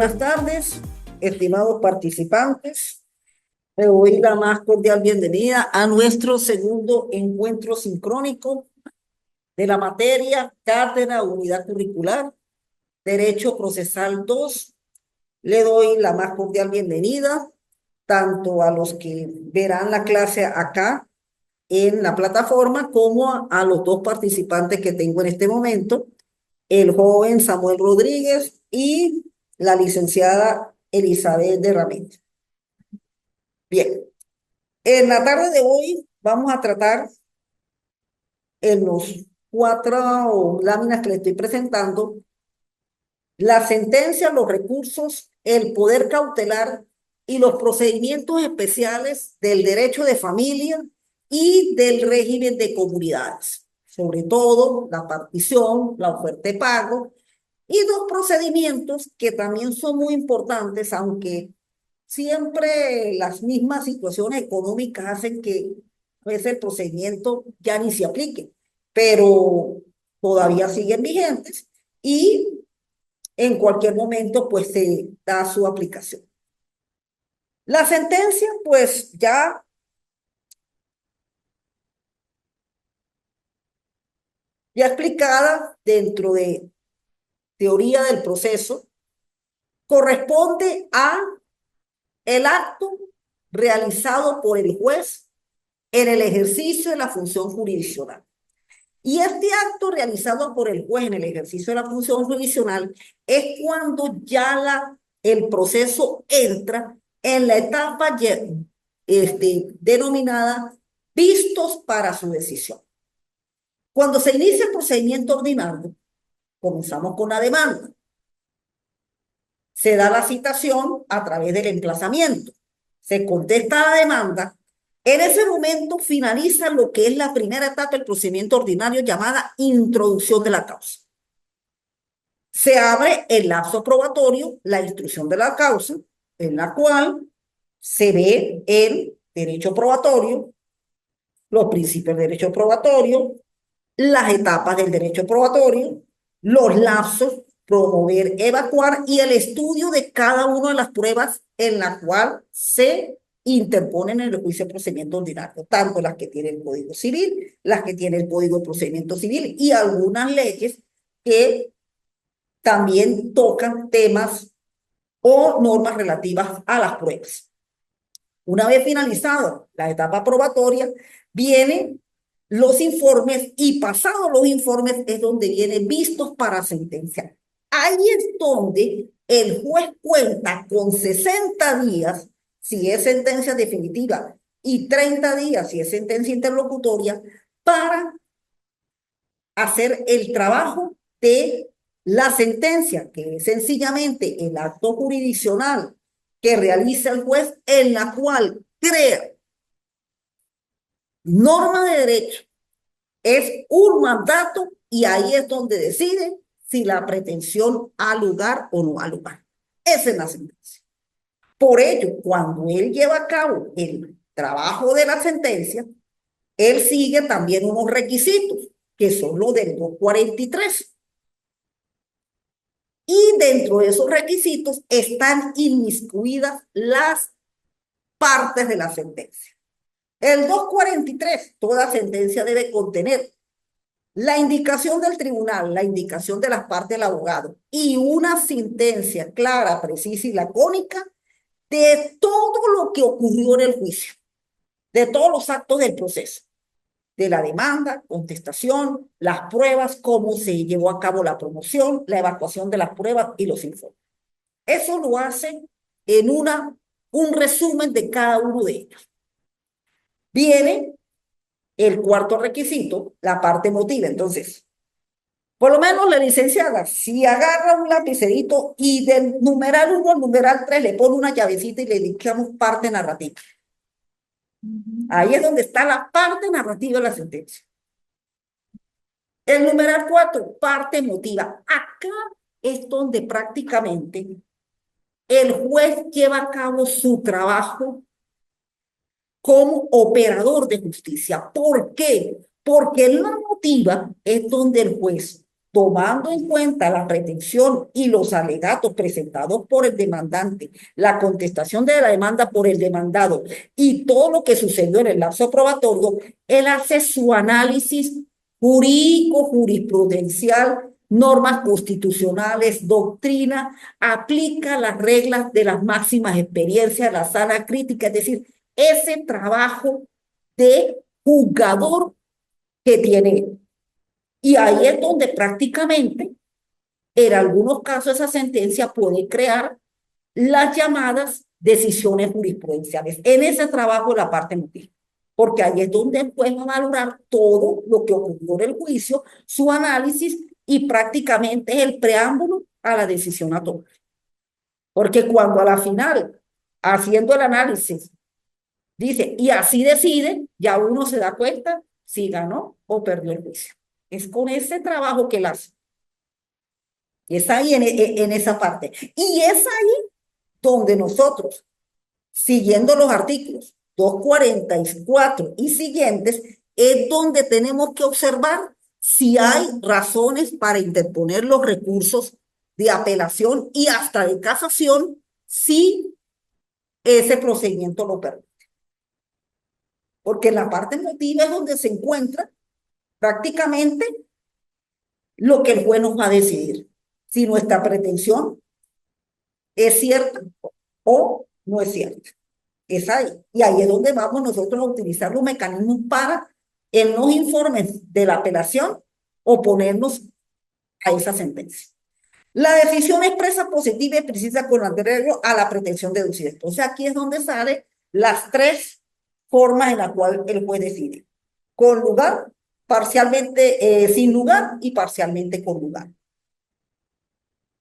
Buenas tardes, estimados participantes. Le doy la más cordial bienvenida a nuestro segundo encuentro sincrónico de la materia Cátedra Unidad Curricular, Derecho Procesal 2. Le doy la más cordial bienvenida tanto a los que verán la clase acá en la plataforma como a los dos participantes que tengo en este momento, el joven Samuel Rodríguez y la licenciada Elizabeth de Ramírez. Bien, en la tarde de hoy vamos a tratar en los 4 láminas que le estoy presentando la sentencia, los recursos, el poder cautelar y los procedimientos especiales del derecho de familia y del régimen de comunidades, sobre todo la partición, la oferta de pago y dos procedimientos que también son muy importantes, aunque siempre las mismas situaciones económicas hacen que pues, el procedimiento ya ni se aplique, pero todavía siguen vigentes y en cualquier momento pues se da su aplicación. La sentencia pues ya explicada dentro de teoría del proceso, corresponde a el acto realizado por el juez en el ejercicio de la función jurisdiccional. Y este acto realizado por el juez en el ejercicio de la función jurisdiccional es cuando ya el proceso entra en la etapa denominada vistos para su decisión. Cuando se inicia el procedimiento ordinario, comenzamos con la demanda. Se da la citación a través del emplazamiento. Se contesta la demanda. En ese momento finaliza lo que es la primera etapa del procedimiento ordinario llamada introducción de la causa. Se abre el lapso probatorio, la instrucción de la causa, en la cual se ve el derecho probatorio, los principios del derecho probatorio, las etapas del derecho probatorio, los lapsos, promover, evacuar y el estudio de cada una de las pruebas en la cual se interponen en el juicio de procedimiento ordinario, tanto las que tienen el Código Civil, las que tienen el Código de Procedimiento Civil y algunas leyes que también tocan temas o normas relativas a las pruebas. Una vez finalizada la etapa probatoria, vienen los informes y pasados los informes es donde vienen vistos para sentenciar. Ahí es donde el juez cuenta con 60 días si es sentencia definitiva y 30 días si es sentencia interlocutoria para hacer el trabajo de la sentencia, que es sencillamente el acto jurisdiccional que realiza el juez en la cual crea norma de derecho, es un mandato y ahí es donde decide si la pretensión ha lugar o no ha lugar. Esa es la sentencia. Por ello, cuando él lleva a cabo el trabajo de la sentencia, él sigue también unos requisitos, que son los del 243. Y dentro de esos requisitos están inmiscuidas las partes de la sentencia. El 243, toda sentencia debe contener la indicación del tribunal, la indicación de las partes del abogado y una sentencia clara, precisa y lacónica de todo lo que ocurrió en el juicio, de todos los actos del proceso, de la demanda, contestación, las pruebas, cómo se llevó a cabo la promoción, la evacuación de las pruebas y los informes. Eso lo hace en un resumen de cada uno de ellos. Viene el cuarto requisito, la parte emotiva. Entonces, por lo menos la licenciada, si agarra un lapicerito y del numeral 1 al numeral 3 le pone una llavecita y le indicamos parte narrativa. Ahí es donde está la parte narrativa de la sentencia. El numeral 4, parte emotiva. Acá es donde prácticamente el juez lleva a cabo su trabajo como operador de justicia. ¿Por qué? Porque la motiva es donde el juez tomando en cuenta la pretensión y los alegatos presentados por el demandante, la contestación de la demanda por el demandado y todo lo que sucedió en el lapso probatorio, él hace su análisis jurídico, jurisprudencial, normas constitucionales, doctrina, aplica las reglas de las máximas experiencias, la sala crítica, es decir, ese trabajo de juzgador que tiene. Y ahí es donde prácticamente, en algunos casos, esa sentencia puede crear las llamadas decisiones jurisprudenciales. En ese trabajo la parte motiva, porque ahí es donde pueden valorar todo lo que ocurrió en el juicio, su análisis y prácticamente es el preámbulo a la decisión a tomar. Porque cuando a la final, haciendo el análisis, dice, y así decide, ya uno se da cuenta si ganó o perdió el juicio. Es con ese trabajo que él hace. Es ahí en esa parte. Y es ahí donde nosotros, siguiendo los artículos 244 y siguientes, es donde tenemos que observar si hay razones para interponer los recursos de apelación y hasta de casación si ese procedimiento lo permite. Porque en la parte emotiva es donde se encuentra prácticamente lo que el juez nos va a decidir. Si nuestra pretensión es cierta o no es cierta. Es ahí. Y ahí es donde vamos nosotros a utilizar los mecanismos para, en los informes de la apelación, oponernos a esa sentencia. La decisión expresa positiva y precisa con arreglo a la pretensión deducida. Entonces aquí es donde salen las tres formas en las cuales el juez decide. Con lugar, parcialmente sin lugar y parcialmente con lugar.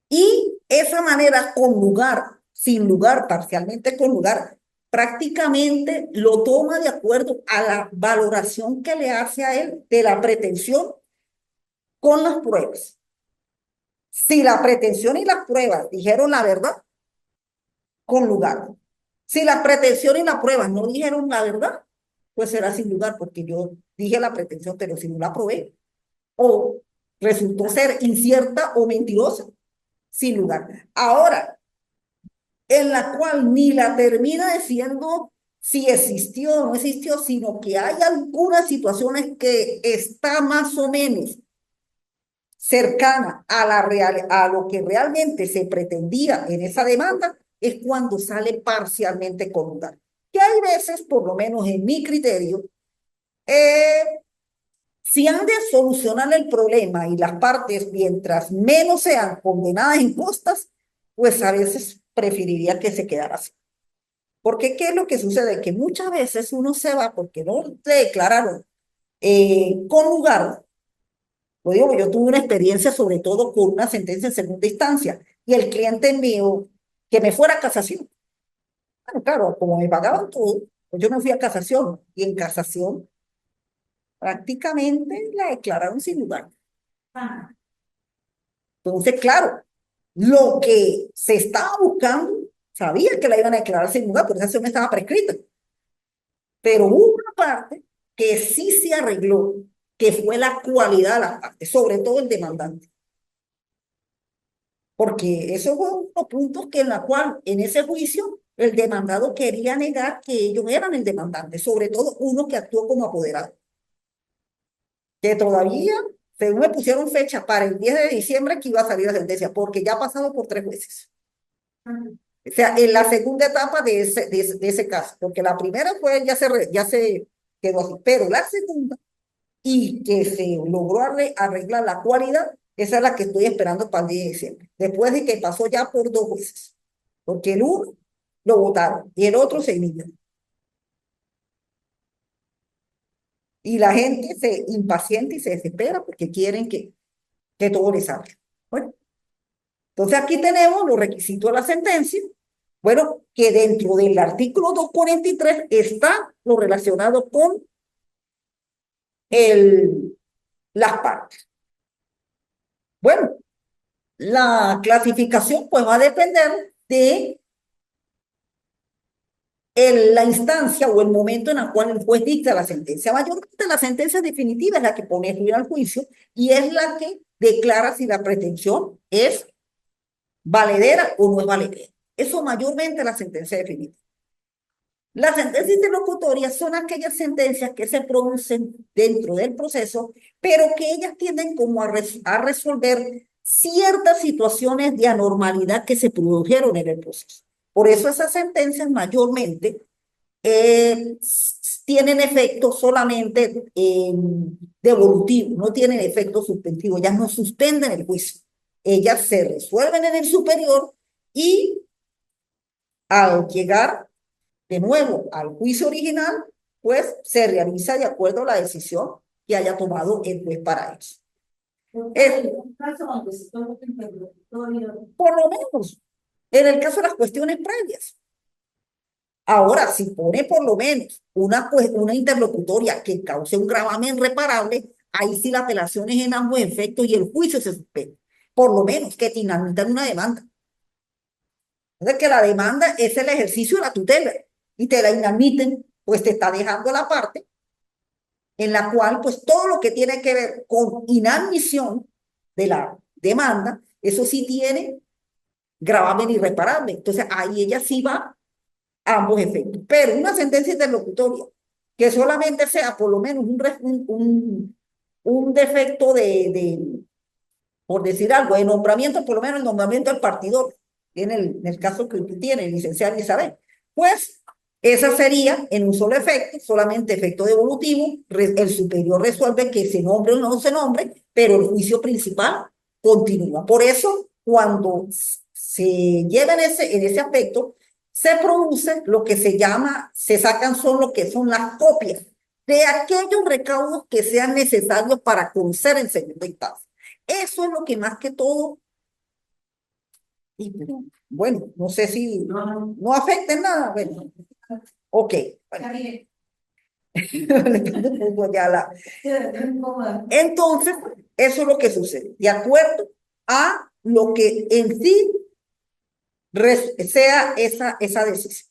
Y esa manera con lugar, sin lugar, parcialmente con lugar, prácticamente lo toma de acuerdo a la valoración que le hace a él de la pretensión con las pruebas. Si la pretensión y las pruebas dijeron la verdad, con lugar. Si la pretensión y las pruebas no dijeron la verdad, pues será sin lugar, porque yo dije la pretensión, pero si no la probé, o resultó ser incierta o mentirosa, sin lugar. Ahora, en la cual ni la termina diciendo si existió o no existió, sino que hay algunas situaciones que está más o menos cercana a, a lo que realmente se pretendía en esa demanda, es cuando sale parcialmente con lugar. Que hay veces, por lo menos en mi criterio, si han de solucionar el problema y las partes, mientras menos sean condenadas en costas, pues a veces preferiría que se quedara así. Porque ¿qué es lo que sucede? Que muchas veces uno se va porque no te declararon con lugar. Lo digo, yo tuve una experiencia sobre todo con una sentencia en segunda instancia y el cliente mío que me fuera a casación. Bueno, claro, como me pagaban todo, pues yo me fui a casación y en casación prácticamente la declararon sin lugar. Ah. Entonces, claro, lo que se estaba buscando, sabía que la iban a declarar sin lugar, pero esa acción estaba prescrita. Pero hubo una parte que sí se arregló, que fue la cualidad de las partes, sobre todo el demandante. Porque eso fue uno de los puntos que en la cual, en ese juicio, el demandado quería negar que ellos eran el demandante, sobre todo uno que actuó como apoderado. Que todavía, según me pusieron fecha para el 10 de diciembre que iba a salir la sentencia, porque ya ha pasado por 3 jueces. O sea, en la segunda etapa de ese caso, porque la primera fue, ya se quedó así, pero la segunda, y que se logró arreglar la cualidad, esa es la que estoy esperando para el 10 de diciembre, después de que pasó ya por 2 jueces, porque el uno lo votaron y el otro se inició. Y la gente se impacienta y se desespera porque quieren que todo les salga. Bueno, entonces aquí tenemos los requisitos de la sentencia. Bueno, que dentro del artículo 243 está lo relacionado con las partes. Bueno, la clasificación pues va a depender de la instancia o el momento en el cual el juez dicta la sentencia. Mayormente la sentencia definitiva es la que pone fin al juicio y es la que declara si la pretensión es valedera o no es valedera. Eso mayormente la sentencia definitiva. Las sentencias interlocutorias son aquellas sentencias que se producen dentro del proceso, pero que ellas tienden como a resolver ciertas situaciones de anormalidad que se produjeron en el proceso. Por eso esas sentencias mayormente tienen efecto solamente devolutivo, no tienen efecto suspensivo, ellas no suspenden el juicio, ellas se resuelven en el superior y al llegar de nuevo al juicio original, pues se realiza de acuerdo a la decisión que haya tomado el juez para eso. Por lo menos, en el caso de las cuestiones previas. Ahora, si pone por lo menos una interlocutoria que cause un gravamen irreparable, ahí sí la apelación es en ambos efectos y el juicio se suspende. Por lo menos que te inhabilitan una demanda. Entonces, que la demanda es el ejercicio de la tutela y te la inadmiten, pues te está dejando la parte en la cual, pues todo lo que tiene que ver con inadmisión de la demanda, eso sí tiene gravamen irreparable. Entonces, ahí ella sí va a ambos efectos. Pero una sentencia interlocutoria que solamente sea por lo menos un defecto por decir algo, de nombramiento, por lo menos el nombramiento del partidor, en el caso que tú tienes, licenciada Isabel, pues esa sería en un solo efecto, solamente efecto devolutivo, el superior resuelve que se nombre o no se nombre, pero el juicio principal continúa. Por eso, cuando se lleva en ese aspecto, se produce lo que se llama, se sacan son lo que son las copias de aquellos recaudos que sean necesarios para conocer en segunda instancia. Eso es lo que más que todo, y bueno, no sé si no afecta en nada. Bueno, ok. Bueno. Entonces, eso es lo que sucede, de acuerdo a lo que en sí sea esa decisión.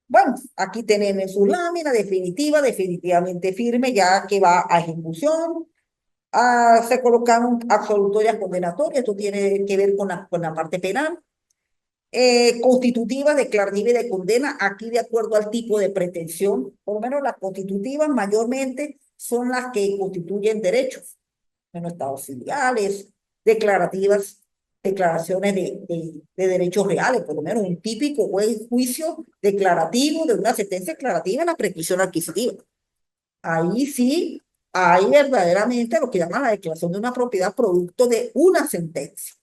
Bueno, aquí tienen su lámina definitiva, definitivamente firme, ya que va a ejecución. Se colocaron absolutorias condenatorias, esto tiene que ver con la parte penal. Constitutivas, declarativa y de condena, aquí de acuerdo al tipo de pretensión, por lo menos las constitutivas mayormente son las que constituyen derechos, en los estados filiales, declarativas, declaraciones de derechos reales, por lo menos un típico juicio declarativo de una sentencia declarativa en la prescripción adquisitiva. Ahí sí hay verdaderamente lo que llaman la declaración de una propiedad producto de una sentencia.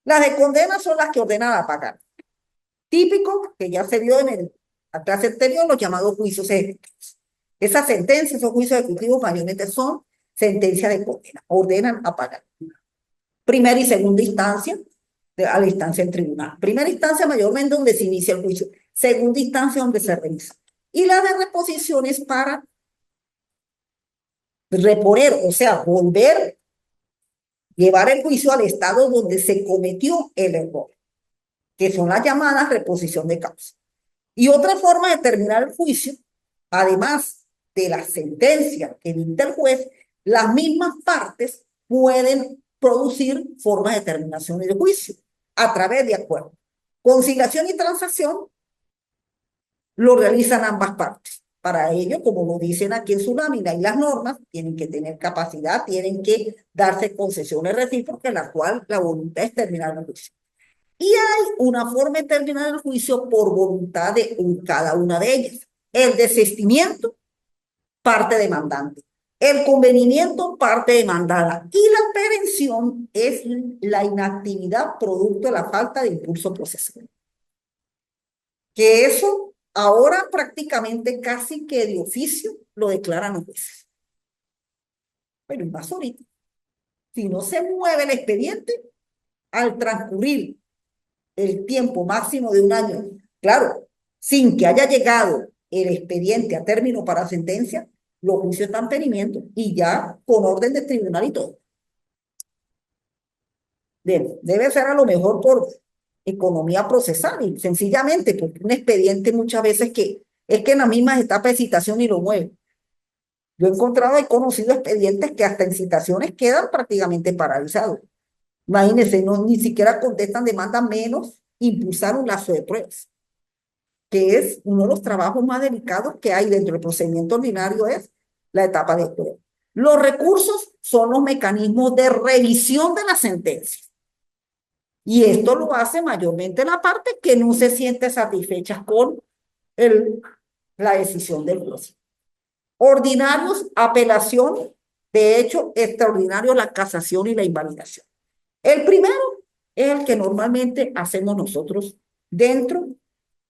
Las de condena son las que ordenan a pagar. Típico, que ya se vio en la clase anterior, los llamados juicios ejecutivos. Esas sentencias, esos juicios ejecutivos mayormente son sentencias de condena, ordenan a pagar. Primera y segunda instancia, a la instancia en tribunal. Primera instancia mayormente donde se inicia el juicio. Segunda instancia donde se revisa. Y la de reposiciones para reponer, o sea, volver, llevar el juicio al estado donde se cometió el error, que son las llamadas reposición de causa. Y otra forma de terminar el juicio, además de la sentencia que dicta el juez, las mismas partes pueden producir formas de terminación del juicio a través de acuerdos. Conciliación y transacción lo realizan ambas partes. Para ello, como lo dicen aquí en su lámina y las normas, tienen que tener capacidad, tienen que darse concesiones recíprocas, en la cual la voluntad es terminar el juicio. Y hay una forma de terminar el juicio por voluntad de cada una de ellas. El desistimiento, parte demandante. El convenimiento, parte demandada. Y la prevención es la inactividad producto de la falta de impulso procesal. Que eso ahora prácticamente casi que de oficio lo declaran los jueces. Pero y más ahorita. Si no se mueve el expediente, al transcurrir el tiempo máximo de un año, claro, sin que haya llegado el expediente a término para sentencia, los juicios están en penimiento y ya con orden de tribunal y todo. Debe ser a lo mejor por economía procesal y sencillamente porque un expediente muchas veces que es que en las mismas etapas de citación y lo mueve. Yo he encontrado, he conocido expedientes que hasta en citaciones quedan prácticamente paralizados. Imagínense, no, ni siquiera contestan demanda, menos impulsar un lazo de pruebas, que es uno de los trabajos más delicados que hay dentro del procedimiento ordinario, es la etapa de prueba. Los recursos son los mecanismos de revisión de la sentencia. Y esto lo hace mayormente la parte que no se siente satisfecha con el, la decisión del juez. Ordinarios, apelación, de hecho, extraordinario, la casación y la invalidación. El primero es el que normalmente hacemos nosotros dentro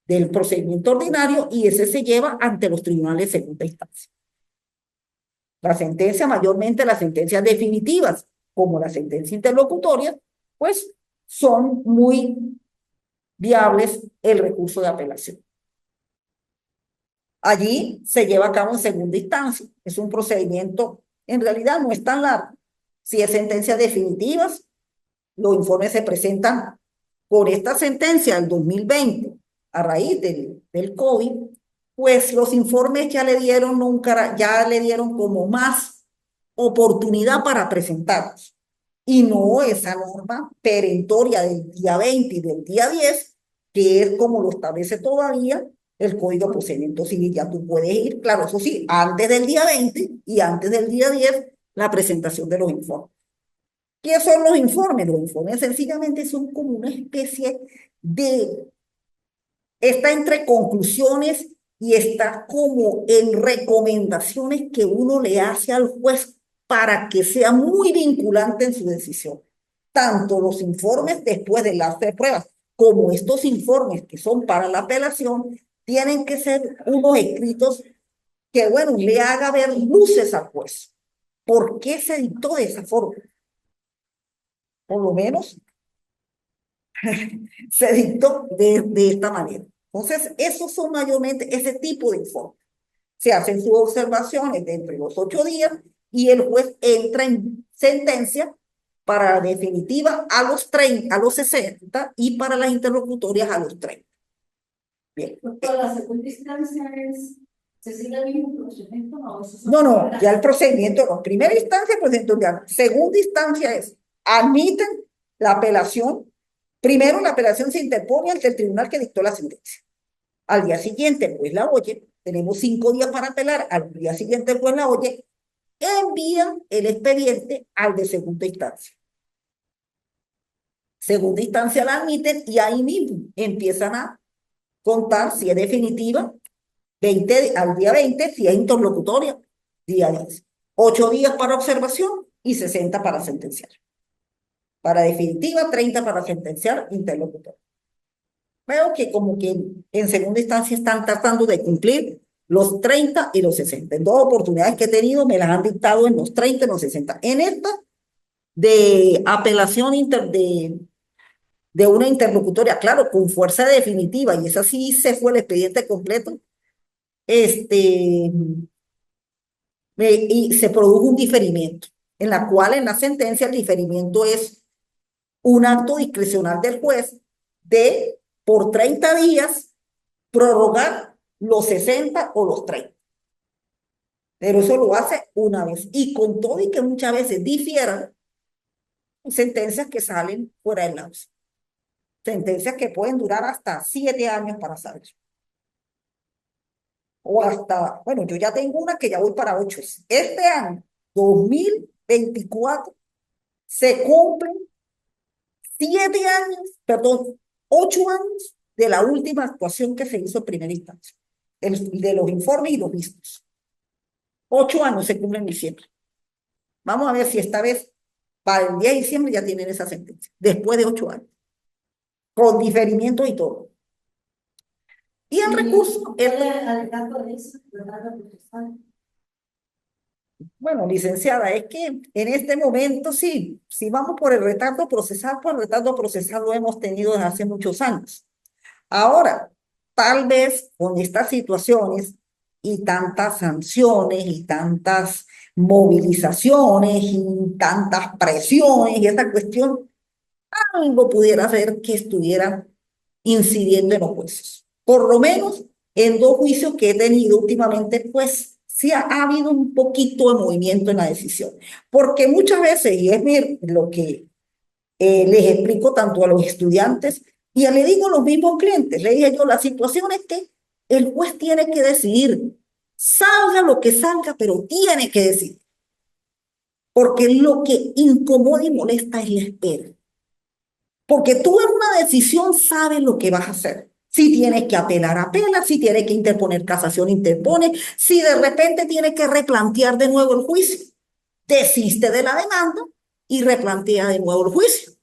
del procedimiento ordinario y ese se lleva ante los tribunales de segunda instancia. La sentencia, mayormente las sentencias definitivas, como la sentencia interlocutoria, pues son muy viables el recurso de apelación. Allí se lleva a cabo en segunda instancia. Es un procedimiento, en realidad no es tan largo. Si es sentencias definitivas, los informes se presentan por esta sentencia del 2020, a raíz del COVID, pues los informes ya le dieron ya le dieron como más oportunidad para presentarlos. Y no esa norma perentoria del día 20 y del día 10, que es como lo establece todavía el Código de Procedimiento Civil. Ya tú puedes ir, claro, eso sí, antes del día 20 y antes del día 10, la presentación de los informes. ¿Qué son los informes? Los informes sencillamente son como una especie de, está entre conclusiones y está como en recomendaciones que uno le hace al juez para que sea muy vinculante en su decisión. Tanto los informes después del acta de pruebas como estos informes que son para la apelación tienen que ser unos escritos que, bueno, le haga ver luces al juez. ¿Por qué se dictó de esa forma? Por lo menos se dictó de esta manera. Entonces, esos son mayormente ese tipo de informes. Se hacen sus observaciones dentro de los 8 días y el juez entra en sentencia para la definitiva a los 30, a los 60 y para las interlocutorias a los 30. Bien. Doctora, la segunda instancia es, ¿se sigue el mismo procedimiento? No, ya el procedimiento no. Primera instancia, procedimiento ya. Segunda instancia es, admiten la apelación. Primero, la apelación se interpone ante el tribunal que dictó la sentencia. Al día siguiente, el juez la oye. Tenemos 5 días para apelar. Al día siguiente, el juez la oye. Envían el expediente al de segunda instancia. Segunda instancia la admiten y ahí mismo empiezan a contar si es definitiva, 20, al día 20, si es interlocutoria, día 10. 8 días para observación y 60 para sentenciar. Para definitiva, 30 para sentenciar, interlocutoria. Veo que como que en segunda instancia están tratando de cumplir los 30 y los 60. En 2 oportunidades que he tenido me las han dictado en los 30 y los 60. En esta de apelación de una interlocutoria, claro, con fuerza definitiva, y esa sí se fue el expediente completo, y se produjo un diferimiento, en la cual en la sentencia el diferimiento es un acto discrecional del juez de por 30 días prorrogar los 60 o los 30. Pero eso lo hace una vez. Y con todo y que muchas veces difieran sentencias que salen fuera del lapso. Sentencias que pueden durar hasta 7 años para saber. O hasta, bueno, yo ya tengo una que ya voy para 8. Este año, 2024, se cumplen 7 años, perdón, 8 años de la última actuación que se hizo en primera instancia, de los informes y los vistos. 8 años se cumplen en diciembre. Vamos a ver si esta vez, para el día de diciembre, ya tienen esa sentencia, después de 8 años, con diferimiento y todo. Y el recurso, bueno, licenciada, es que en este momento sí, si vamos por el retardo procesal, pues el retardo procesal lo hemos tenido desde hace muchos años. Ahora, tal vez con estas situaciones y tantas sanciones y tantas movilizaciones y tantas presiones y esta cuestión, algo pudiera hacer que estuviera incidiendo en los jueces. Por lo menos en 2 juicios que he tenido últimamente, pues sí ha habido un poquito de movimiento en la decisión, porque muchas veces, y es lo que les explico tanto a los estudiantes y le digo a los mismos clientes, le dije yo, la situación es que el juez tiene que decidir, salga lo que salga, pero tiene que decidir, porque lo que incomoda y molesta es la espera. Porque tú en una decisión sabes lo que vas a hacer. Si tienes que apelar, apela. Si tienes que interponer casación, interpone. Si de repente tienes que replantear de nuevo el juicio, desiste de la demanda y replantea de nuevo el juicio.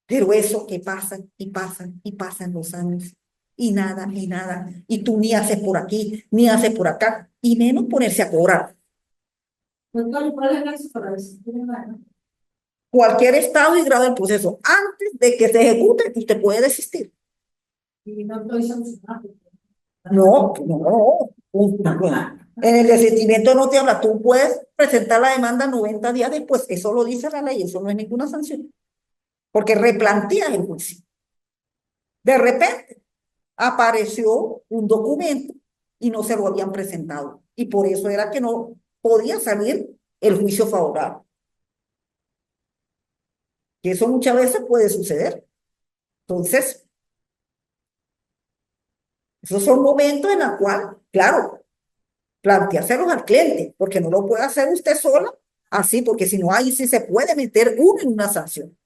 Pero eso que pasa y pasan y pasan los años y nada, y nada. Y tú ni haces por aquí, ni haces por acá, y menos ponerse a cobrar. ¿Cuál es la experiencia? Cualquier estado y grado del proceso, antes de que se ejecute, usted puede desistir. Y no estoy sancionado. No, no. En el desistimiento no te habla. Tú puedes presentar la demanda 90 días después. Eso lo dice la ley. Eso no es ninguna sanción. Porque replanteas el juicio. De repente apareció un documento y no se lo habían presentado. Y por eso era que no podía salir el juicio favorable. Que eso muchas veces puede suceder. Entonces, esos son momentos en los cuales, claro, planteárselos al cliente, porque no lo puede hacer usted sola, así, porque si no, ahí sí se puede meter uno en una sanción.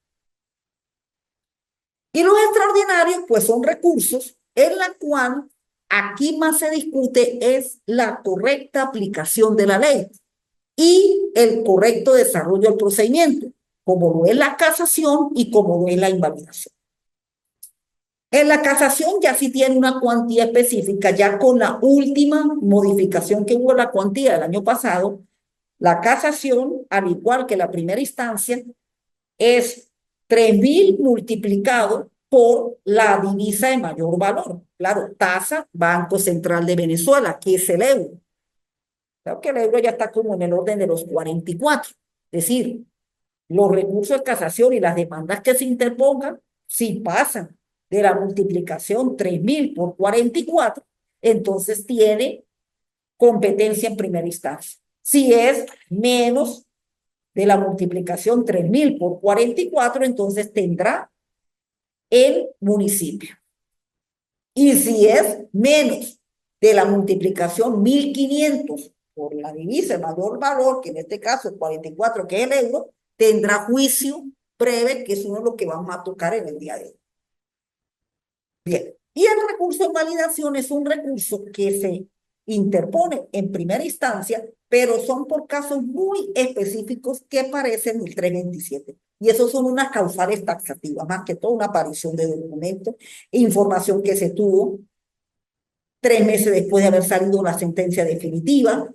Y los extraordinarios, pues son recursos en la cual aquí más se discute es la correcta aplicación de la ley y el correcto desarrollo del procedimiento, como lo es la casación y como lo es la invalidación. En la casación ya sí tiene una cuantía específica, ya con la última modificación que hubo en la cuantía del año pasado, la casación, al igual que la primera instancia, es 3.000 multiplicado por la divisa de mayor valor. Claro, tasa Banco Central de Venezuela, que es el euro. Claro que el euro ya está como en el orden de los 44. Es decir, los recursos de casación y las demandas que se interpongan, si pasan de la multiplicación 3.000 por 44, entonces tiene competencia en primera instancia. Si es menos de la multiplicación 3.000 por 44, entonces tendrá el municipio. Y si es menos de la multiplicación 1.500 por la divisa de mayor valor, que en este caso es 44, que es el euro, tendrá juicio breve, que es uno de los que vamos a tocar en el día de hoy. Bien, y el recurso de validación es un recurso que se interpone en primera instancia, pero son por casos muy específicos que aparecen en el 327. Y esos son unas causales taxativas, más que todo una aparición de documentos, información que se tuvo 3 meses después de haber salido la sentencia definitiva.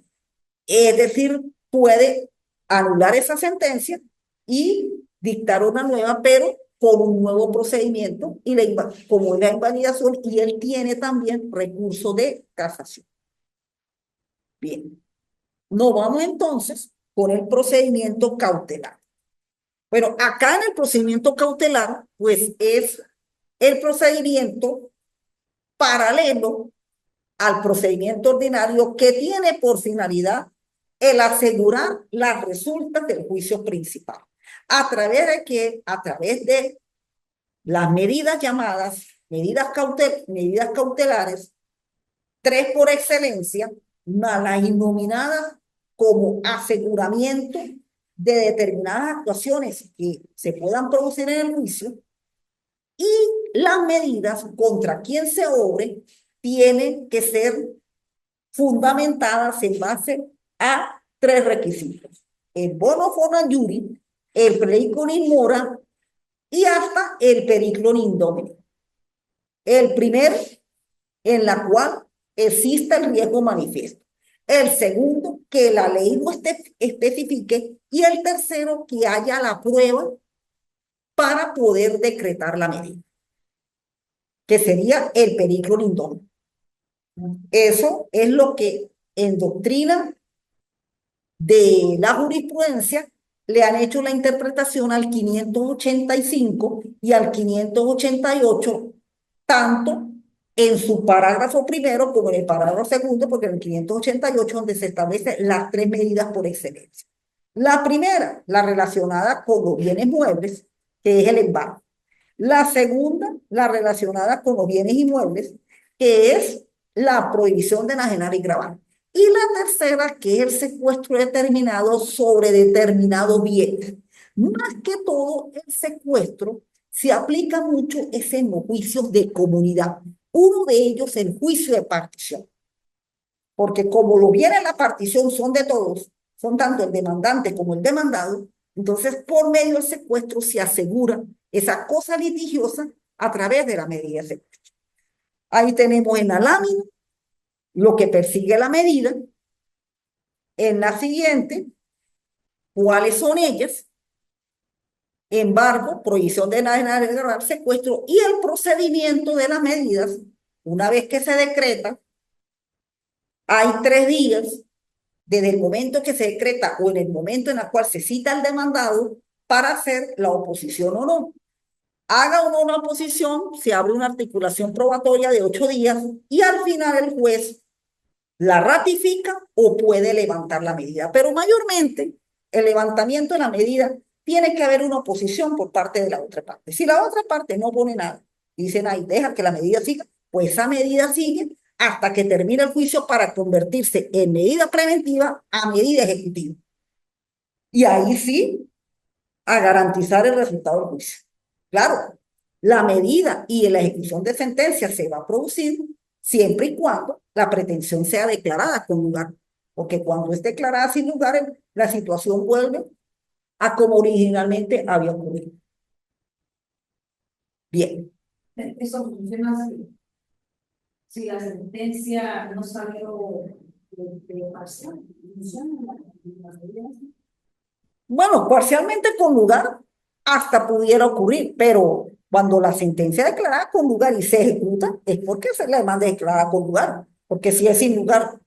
Es decir, puede anular esa sentencia y dictar una nueva, pero con un nuevo procedimiento, y como es la invalidación, y él tiene también recurso de casación. Bien, nos vamos entonces con el procedimiento cautelar. Bueno, acá en el procedimiento cautelar, pues es el procedimiento paralelo al procedimiento ordinario que tiene por finalidad el asegurar las resultas del juicio principal. ¿A través de qué? A través de las medidas llamadas medidas cautelares, 3 por excelencia, más las denominadas como aseguramiento de determinadas actuaciones que se puedan producir en el juicio, y las medidas contra quien se obre tienen que ser fundamentadas en base a 3 requisitos: el bono iuri, el periculum in mora y hasta el periculum in domine. El primero, en la cual exista el riesgo manifiesto. El segundo, que la ley lo especifique. Y el tercero, que haya la prueba para poder decretar la medida, que sería el periculum in domine. Eso es lo que en doctrina de la jurisprudencia le han hecho la interpretación al 585 y al 588, tanto en su parágrafo primero como en el parágrafo segundo, porque en el 588 donde se establecen las tres medidas por excelencia. La primera, la relacionada con los bienes muebles, que es el embargo. La segunda, la relacionada con los bienes inmuebles, que es la prohibición de enajenar y gravar. Y la tercera, que es el secuestro determinado sobre determinados bienes. Más que todo, el secuestro se aplica mucho es en los juicios de comunidad. Uno de ellos, el juicio de partición. Porque como los bienes en la partición son de todos, son tanto el demandante como el demandado, entonces por medio del secuestro se asegura esa cosa litigiosa a través de la medida de secuestro. Ahí tenemos en la lámina lo que persigue la medida. En la siguiente, cuáles son ellas: embargo, prohibición de enajenar, secuestro y el procedimiento de las medidas. Una vez que se decreta, hay 3 días desde el momento que se decreta o en el momento en el cual se cita el demandado para hacer la oposición o no. Haga o no una oposición, se abre una articulación probatoria de 8 días y al final el juez la ratifica o puede levantar la medida. Pero mayormente el levantamiento de la medida tiene que haber una oposición por parte de la otra parte. Si la otra parte no pone nada, dicen ahí, deja que la medida siga, pues esa medida sigue hasta que termine el juicio para convertirse en medida preventiva a medida ejecutiva. Y ahí sí, a garantizar el resultado del juicio. Claro, la medida y la ejecución de sentencia se va a producir siempre y cuando la pretensión sea declarada con lugar, porque cuando es declarada sin lugar, la situación vuelve a como originalmente había ocurrido. Bien. Eso funciona así. Si la sentencia no salió de parcial, funciona. Bueno, parcialmente con lugar hasta pudiera ocurrir, pero cuando la sentencia es declarada con lugar y se ejecuta, es porque se la demanda es declarada con lugar, porque si es sin lugar,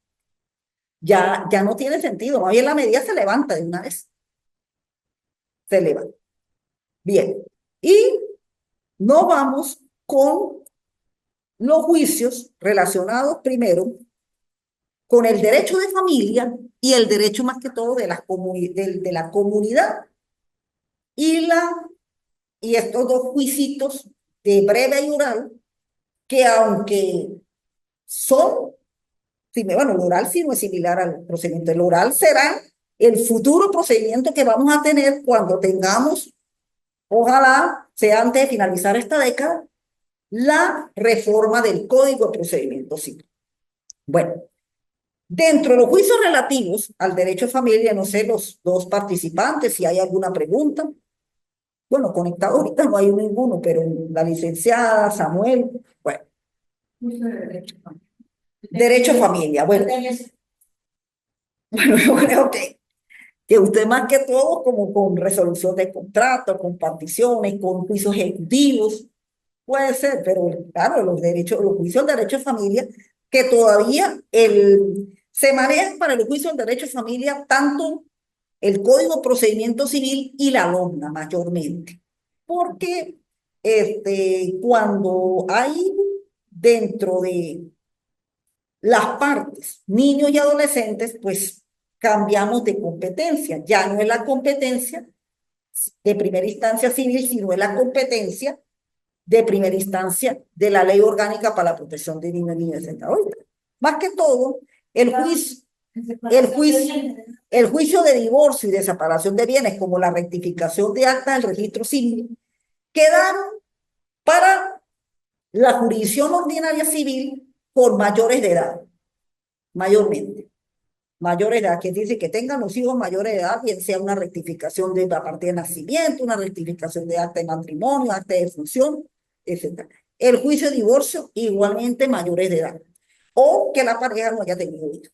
ya no tiene sentido. Más bien la medida se levanta de una vez. Se levanta. Bien. Y no vamos con los juicios relacionados primero con el derecho de familia y el derecho más que todo de la comunidad y, y estos dos juicios de breve y oral que aunque son, bueno, el oral sí no es similar al procedimiento, el oral será el futuro procedimiento que vamos a tener cuando tengamos, ojalá sea antes de finalizar esta década, la reforma del Código de Procedimiento Civil. Bueno, dentro de los juicios relativos al derecho de familia, no sé, los dos participantes, si hay alguna pregunta. Bueno, conectado ahorita no hay ninguno, pero la licenciada, Samuel, bueno, derecho a familia, bueno, bueno, yo creo que usted más que todo, como con resolución de contratos, con particiones, con juicios ejecutivos, puede ser, pero claro, los juicios de derecho de familia, que todavía se manejan para el juicio del derecho de familia tanto el Código de Procedimiento Civil y la LOMNA mayormente. Porque cuando hay dentro de las partes, niños y adolescentes, pues cambiamos de competencia. Ya no es la competencia de primera instancia civil, sino es la competencia de primera instancia de la Ley Orgánica para la Protección de Niños y Niñas. Más que todo, el juicio, el juicio, el juicio de divorcio y de separación de bienes, como la rectificación de actas del registro civil, quedaron para la jurisdicción ordinaria civil por mayores de edad, mayormente. Mayores de edad, que dice que tengan los hijos mayores de edad, bien sea una rectificación de la partida de nacimiento, una rectificación de acta de matrimonio, acta de defunción, etc. El juicio de divorcio, igualmente mayores de edad, o que la pareja no haya tenido hijos.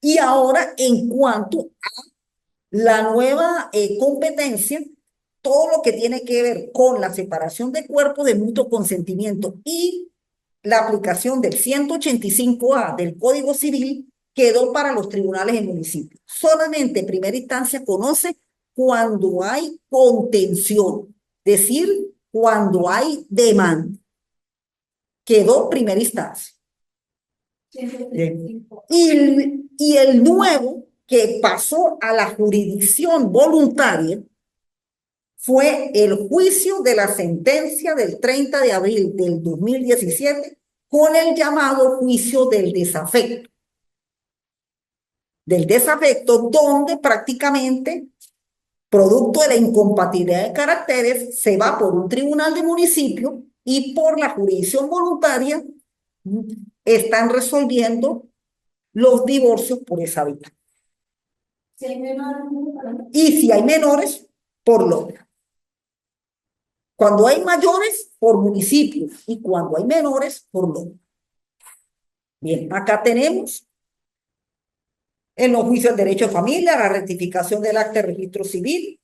Y ahora, en cuanto a la nueva competencia, todo lo que tiene que ver con la separación de cuerpos de mutuo consentimiento y la aplicación del 185A del Código Civil quedó para los tribunales en municipio. Solamente en primera instancia conoce cuando hay contención, es decir, cuando hay demanda. quedó primera instancia. 135. Y el nuevo que pasó a la jurisdicción voluntaria fue el juicio de la sentencia del 30 de abril del 2017 con el llamado juicio del desafecto. Del desafecto, donde prácticamente, producto de la incompatibilidad de caracteres, se va por un tribunal de municipio y por la jurisdicción voluntaria están resolviendo los divorcios por esa vía. Si hay menores, Y si hay menores, por logra. Cuando hay mayores, por municipio. Y cuando hay menores, por logra. Bien, acá tenemos en los juicios de derecho de familia, la rectificación del acta de registro civil,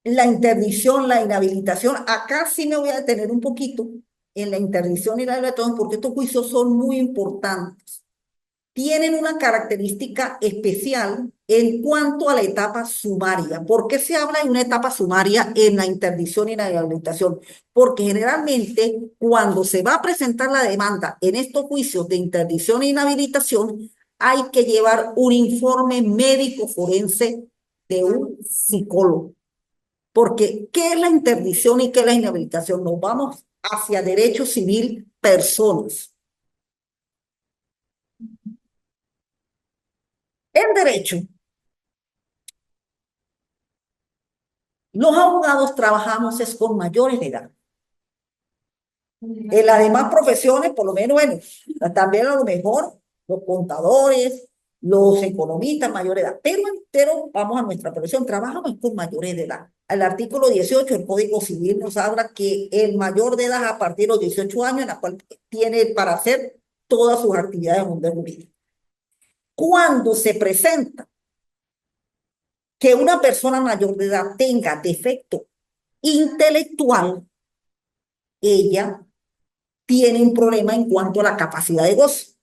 la interdicción, la inhabilitación. Acá sí me voy a detener un poquito en la interdicción y la inhabilitación porque estos juicios son muy importantes. Tienen una característica especial en cuanto a la etapa sumaria. ¿Por qué se habla de una etapa sumaria en la interdicción y la inhabilitación? Porque generalmente cuando se va a presentar la demanda en estos juicios de interdicción e inhabilitación, hay que llevar un informe médico forense de un psicólogo. Porque, ¿qué es la interdicción y qué es la inhabilitación? Nos vamos hacia derecho civil personas. En derecho, los abogados trabajamos es con mayores de edad. En las demás profesiones, por lo menos, bueno, también a lo mejor los contadores, los economistas mayores de edad, pero vamos a nuestra profesión, trabajamos con mayores de edad. El artículo 18 del Código Civil nos habla que el mayor de edad a partir de los 18 años, en la cual tiene para hacer todas sus actividades en un mundo jurídico. Cuando se presenta que una persona mayor de edad tenga defecto intelectual, ella tiene un problema en cuanto a la capacidad de goce.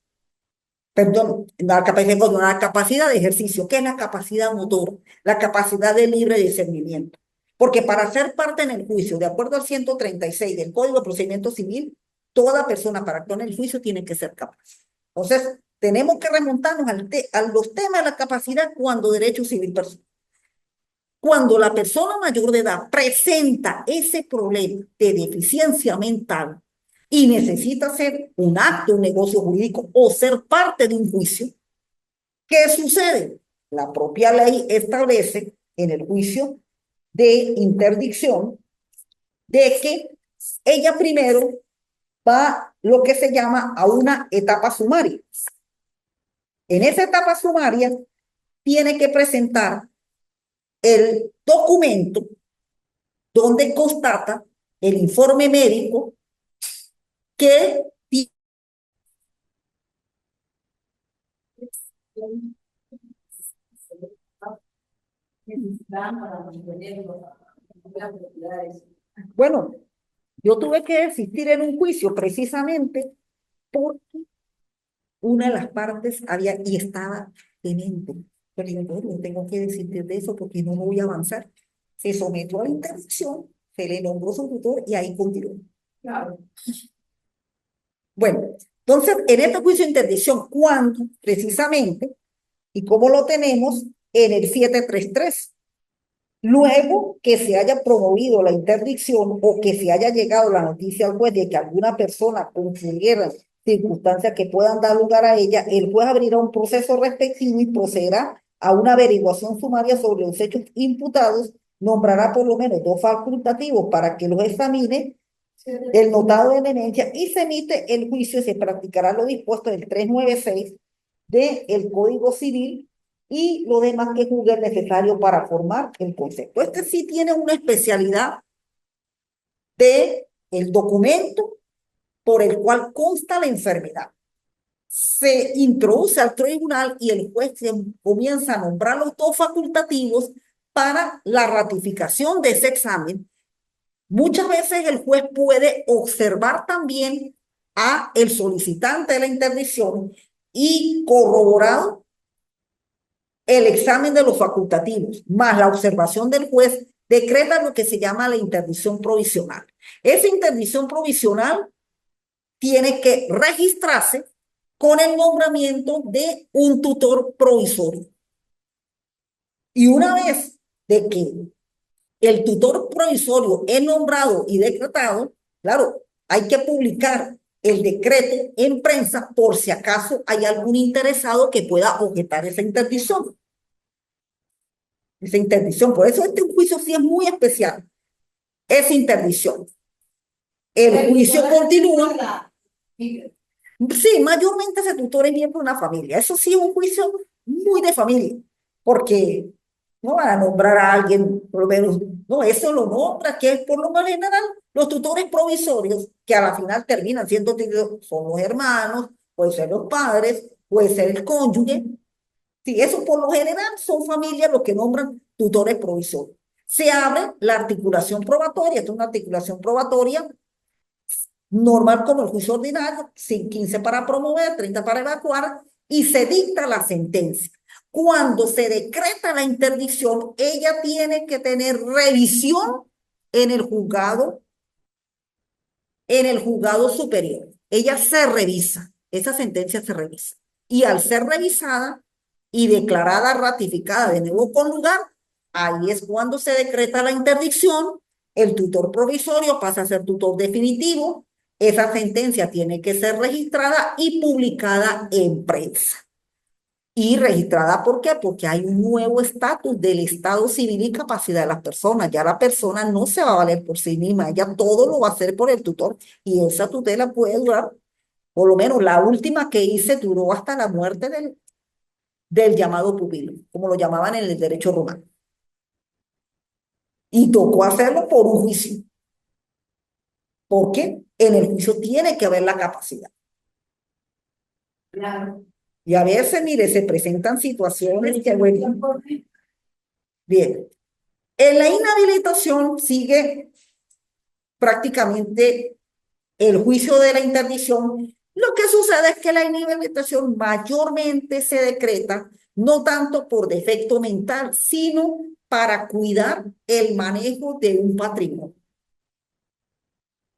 Perdón, la capacidad de goce, no, la capacidad de ejercicio, que es la capacidad motora, la capacidad de libre discernimiento. Porque para ser parte en el juicio, de acuerdo al 136 del Código de Procedimiento Civil, toda persona para actuar en el juicio tiene que ser capaz. Entonces, tenemos que remontarnos a los temas de la capacidad cuando derecho civil personal. Cuando la persona mayor de edad presenta ese problema de deficiencia mental y necesita hacer un acto, un negocio jurídico o ser parte de un juicio, ¿qué sucede? La propia ley establece en el juicio de interdicción de que ella primero va lo que se llama a una etapa sumaria. En esa etapa sumaria tiene que presentar el documento donde constata el informe médico que bueno, yo tuve que desistir en un juicio precisamente porque una de las partes había y estaba demente. Pero yo no tengo que desistir de eso porque no voy a avanzar. Se sometió a la interdicción, se le nombró su tutor y ahí continuó. claro. Bueno, entonces en este juicio de interdicción, ¿cuándo precisamente? ¿Y cómo lo tenemos? En el 733. Luego que se haya promovido la interdicción o que se haya llegado la noticia al juez de que alguna persona concurriera circunstancias que puedan dar lugar a ella, el juez abrirá un proceso respectivo y procederá a una averiguación sumaria sobre los hechos imputados, nombrará por lo menos 2 facultativos para que los examine el notado de eminencia y se emite el juicio y se practicará lo dispuesto del 396 del Código Civil y lo demás que juzgue necesario para formar el concepto. Este sí tiene una especialidad de el documento por el cual consta la enfermedad. Se introduce al tribunal y el juez comienza a nombrar los 2 facultativos para la ratificación de ese examen. Muchas veces el juez puede observar también a el solicitante de la interdicción y corroborado el examen de los facultativos, más la observación del juez, decreta lo que se llama la interdicción provisional. Esa interdicción provisional tiene que registrarse con el nombramiento de un tutor provisorio. Y una vez de que el tutor provisorio es nombrado y decretado, claro, hay que publicar el decreto en prensa por si acaso hay algún interesado que pueda objetar esa interdicción. Esa interdicción, por eso este juicio sí es muy especial. Esa interdicción. El juicio continúa. Sí, mayormente ese tutor es miembro de una familia. Eso sí es un juicio muy de familia, porque no van a nombrar a alguien, por lo menos, no, eso lo nombra, que es por lo más general los tutores provisorios, que a la final terminan siendo son los hermanos, puede ser los padres, puede ser el cónyuge. Sí, eso por lo general son familias los que nombran tutores provisorios. Se abre la articulación probatoria, esto es una articulación probatoria normal como el juicio ordinario, 15 para promover, 30 para evacuar, y se dicta la sentencia. Cuando se decreta la interdicción, ella tiene que tener revisión en el juzgado superior. Ella se revisa, esa sentencia se revisa. Y al ser revisada y declarada ratificada de nuevo con lugar, ahí es cuando se decreta la interdicción, el tutor provisorio pasa a ser tutor definitivo, esa sentencia tiene que ser registrada y publicada en prensa. Y registrada, ¿por qué? Porque hay un nuevo estatus del estado civil y capacidad de las personas. Ya la persona no se va a valer por sí misma, ella todo lo va a hacer por el tutor. Y esa tutela puede durar, por lo menos la última que hice duró hasta la muerte del llamado pupilo, como lo llamaban en el derecho romano. Y tocó hacerlo por un juicio. Porque en el juicio tiene que haber la capacidad. Claro. Y a veces, mire, se presentan situaciones que, bueno, bien. En la inhabilitación sigue prácticamente el juicio de la interdicción. Lo que sucede es que la inhabilitación mayormente se decreta no tanto por defecto mental, sino para cuidar el manejo de un patrimonio.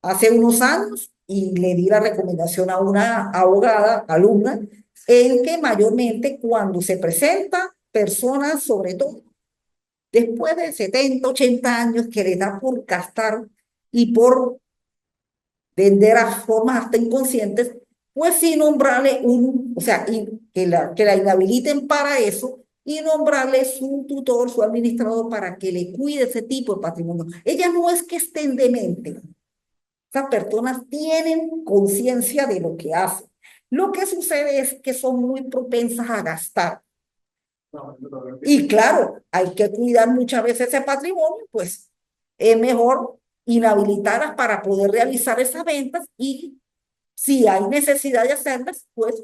Hace unos años, y le di la recomendación a una abogada, alumna, en que mayormente cuando se presenta personas, sobre todo después de 70, 80 años, que les da por gastar y por vender a formas hasta inconscientes, pues sí nombrarle o sea, que la inhabiliten para eso y nombrarle su tutor, su administrador, para que le cuide ese tipo de patrimonio. Ellas no es que estén dementes, esas personas tienen conciencia de lo que hacen. Lo que sucede es que son muy propensas a gastar. Y claro, hay que cuidar muchas veces ese patrimonio, pues es mejor inhabilitarlas para poder realizar esas ventas y si hay necesidad de hacerlas, pues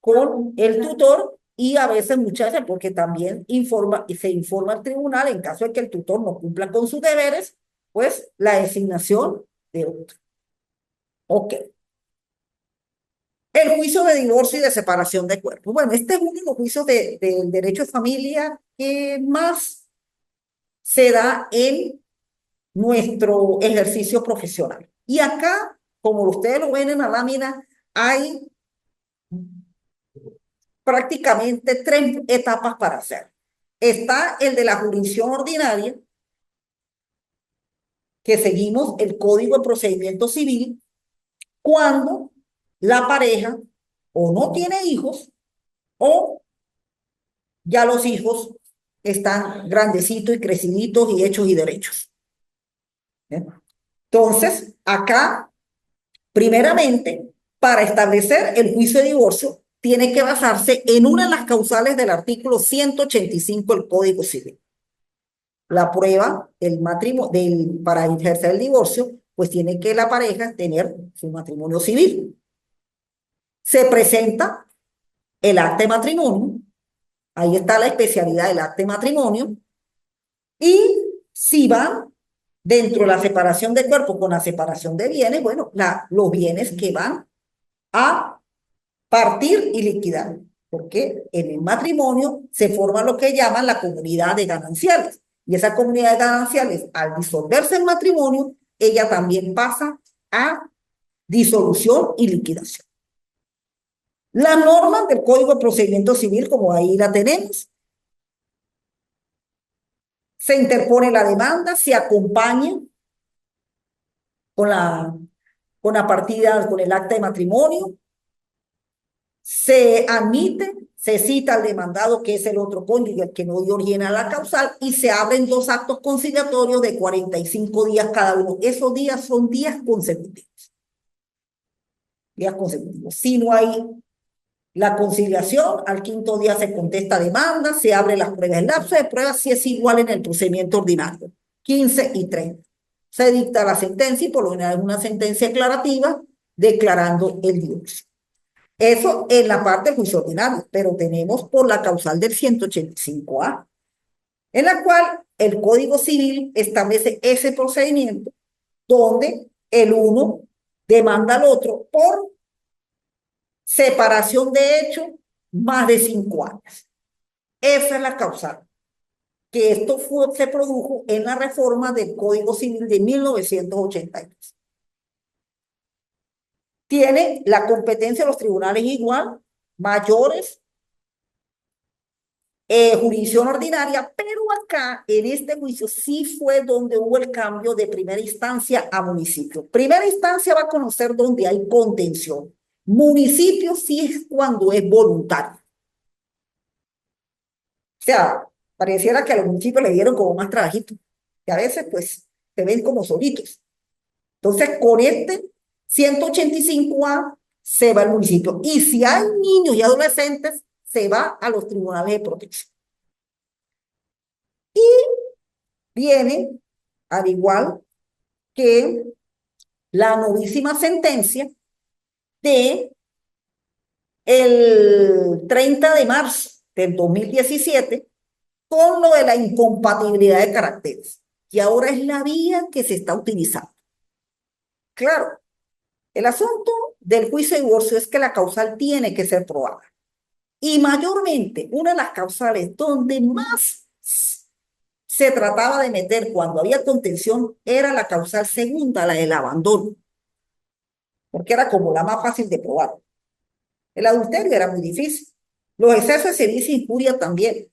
con el tutor y a veces muchas veces porque también se informa al tribunal en caso de que el tutor no cumpla con sus deberes, pues la designación de otro. Ok. El juicio de divorcio y de separación de cuerpos. Bueno, este es uno de los juicios del derecho de familia que más se da en nuestro ejercicio profesional. Y acá, como ustedes lo ven en la lámina, hay prácticamente 3 etapas para hacer. Está el de la jurisdicción ordinaria, que seguimos el Código de Procedimiento Civil, cuando la pareja o no tiene hijos o ya los hijos están grandecitos y creciditos y hechos y derechos. ¿Bien? Entonces, acá, primeramente, para establecer el juicio de divorcio, tiene que basarse en una de las causales del artículo 185 del Código Civil. La prueba para ejercer el divorcio, pues tiene que la pareja tener su matrimonio civil. Se presenta el acta de matrimonio, ahí está la especialidad del acta de matrimonio, y si va dentro de la separación de cuerpo con la separación de bienes, bueno, los bienes que van a partir y liquidar, porque en el matrimonio se forma lo que llaman la comunidad de gananciales. Y esa comunidad de gananciales, al disolverse el matrimonio, ella también pasa a disolución y liquidación. Las normas del Código de Procedimiento Civil, como ahí la tenemos, se interpone la demanda, se acompaña con la partida, con el acta de matrimonio, se admite, se cita al demandado, que es el otro cónyuge, el que no dio origen a la causal, y se abren dos actos conciliatorios de 45 días cada uno. Esos días son días consecutivos. Días consecutivos. Si no hay la conciliación, al quinto día se contesta demanda, se abre las pruebas. El lapso de pruebas sí es igual en el procedimiento ordinario, 15 y 30. Se dicta la sentencia y por lo general es una sentencia declarativa declarando el divorcio. Eso en la parte del juicio ordinario, pero tenemos por la causal del 185A, en la cual el Código Civil establece ese procedimiento donde el uno demanda al otro por separación de hecho más de 5 años. Esa es la causal. Que esto se produjo en la reforma del Código Civil de 1982. Tiene la competencia de los tribunales igual, mayores, jurisdicción ordinaria, pero acá en este juicio sí fue donde hubo el cambio de primera instancia a municipio. Primera instancia va a conocer donde hay contención. Municipio sí es cuando es voluntario. O sea, pareciera que a los municipios le dieron como más trabajito, que a veces pues se ven como solitos. Entonces, con este 185A se va al municipio. Y si hay niños y adolescentes, se va a los tribunales de protección. Y viene, al igual que la novísima sentencia de el 30 de marzo del 2017, con lo de la incompatibilidad de caracteres. Y ahora es la vía que se está utilizando. Claro, el asunto del juicio de divorcio es que la causal tiene que ser probada. Y mayormente, una de las causales donde más se trataba de meter cuando había contención era la causal segunda, la del abandono, porque era como la más fácil de probar. El adulterio era muy difícil. Los excesos de sevicia y injuria también.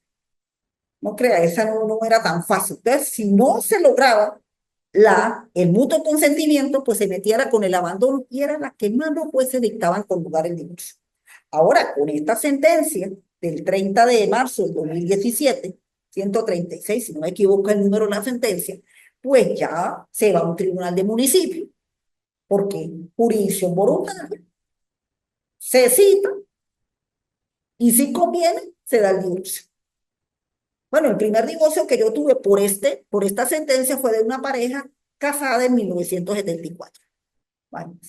No crea, esa no era tan fácil. Entonces, si no se lograba el mutuo consentimiento, pues se metiera con el abandono y era la que más los jueces dictaban con lugar el divorcio. Ahora, con esta sentencia del 30 de marzo del 2017, 136, si no me equivoco el número de la sentencia, pues ya se va a un tribunal de municipio, porque jurisdicción voluntaria, se cita y si conviene, se da el divorcio. Bueno, el primer divorcio que yo tuve por esta sentencia fue de una pareja casada en 1974. Bueno, o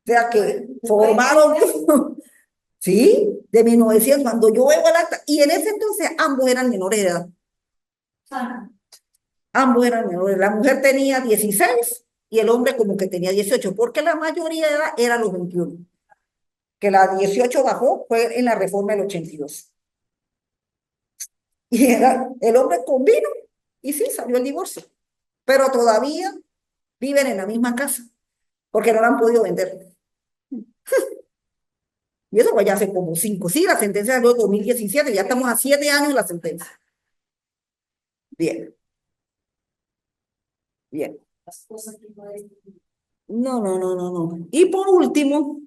sea que formaron, sí, de 1900, cuando yo veo el acta, y en ese entonces ambos eran menores de edad. Ambos eran menores. La mujer tenía 16 y el hombre como que tenía 18, porque la mayoría de edad era los 21. Que la 18 bajó fue en la reforma del 82. Y era, el hombre convino y sí, salió el divorcio. Pero todavía viven en la misma casa, porque no la han podido vender. Y eso pues ya hace como 5. Sí, la sentencia salió en 2017, ya estamos a 7 años de la sentencia. Bien, bien. Las cosas que pueden. No. Y por último,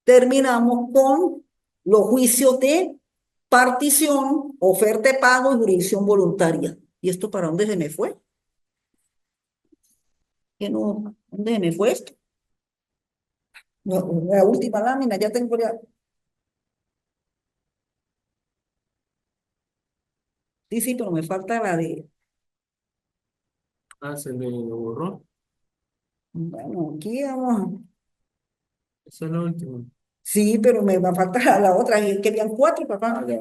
terminamos con los juicios de partición, oferta de pago y jurisdicción voluntaria. ¿Y esto para dónde se me fue? ¿Qué no? ¿Dónde se me fue esto? No, la última lámina, ya tengo ya. Sí, pero me falta la de. Ah, se me lo borró. Bueno, aquí vamos. Esa es la última. Sí, pero me va a faltar la otra. Que habían 4, papá. Ya.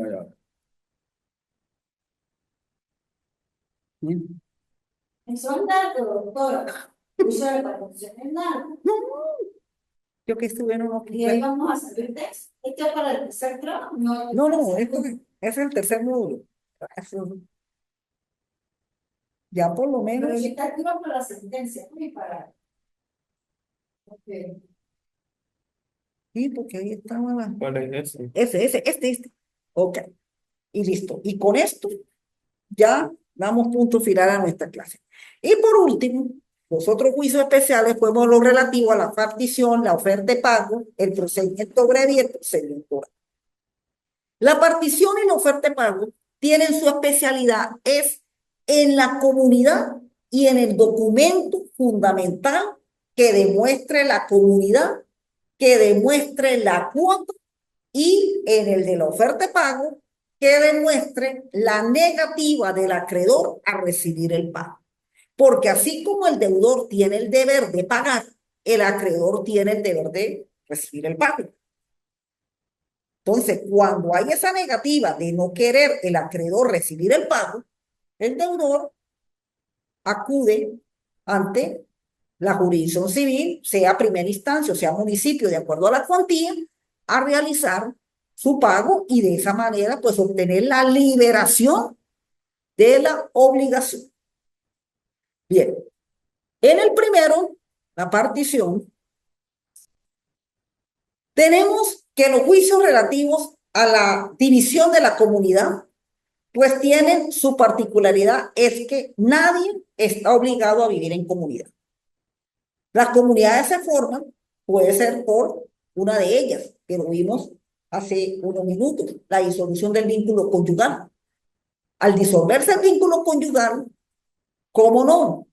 Bien. Son datos, doctora. Uso de repartición es nada. No, yo que estuve en unos. Y ahí vamos a salir de eso. Esto es para el tercer trabajo. No, esto Ese es el tercer módulo. Eso, ya por lo Pero menos, si está activa por la sentencia, ¿no? Y para. Ok. sí, porque ahí estaba la... ¿Cuál es ese? Este. Ok, y listo. Y con esto ya damos punto final a nuestra clase. Y por último, los otros juicios especiales fuimos lo relativo a la partición, la oferta de pago, el procedimiento breve y el procedimiento oral. La partición y la oferta de pago tienen su especialidad es en la comunidad y en el documento fundamental que demuestre la comunidad, que demuestre la cuota y en el de la oferta de pago que demuestre la negativa del acreedor a recibir el pago. Porque así como el deudor tiene el deber de pagar, el acreedor tiene el deber de recibir el pago. Entonces, cuando hay esa negativa de no querer el acreedor recibir el pago, el deudor acude ante la jurisdicción civil, sea primera instancia o sea municipio, de acuerdo a la cuantía, a realizar su pago y de esa manera, pues, obtener la liberación de la obligación. Bien, en el primero, la partición, tenemos que los juicios relativos a la división de la comunidad, pues tienen su particularidad, es que nadie está obligado a vivir en comunidad. Las comunidades se forman, puede ser por una de ellas, que lo vimos hace unos minutos, la disolución del vínculo conyugal. Al disolverse el vínculo conyugal, ¿cómo no?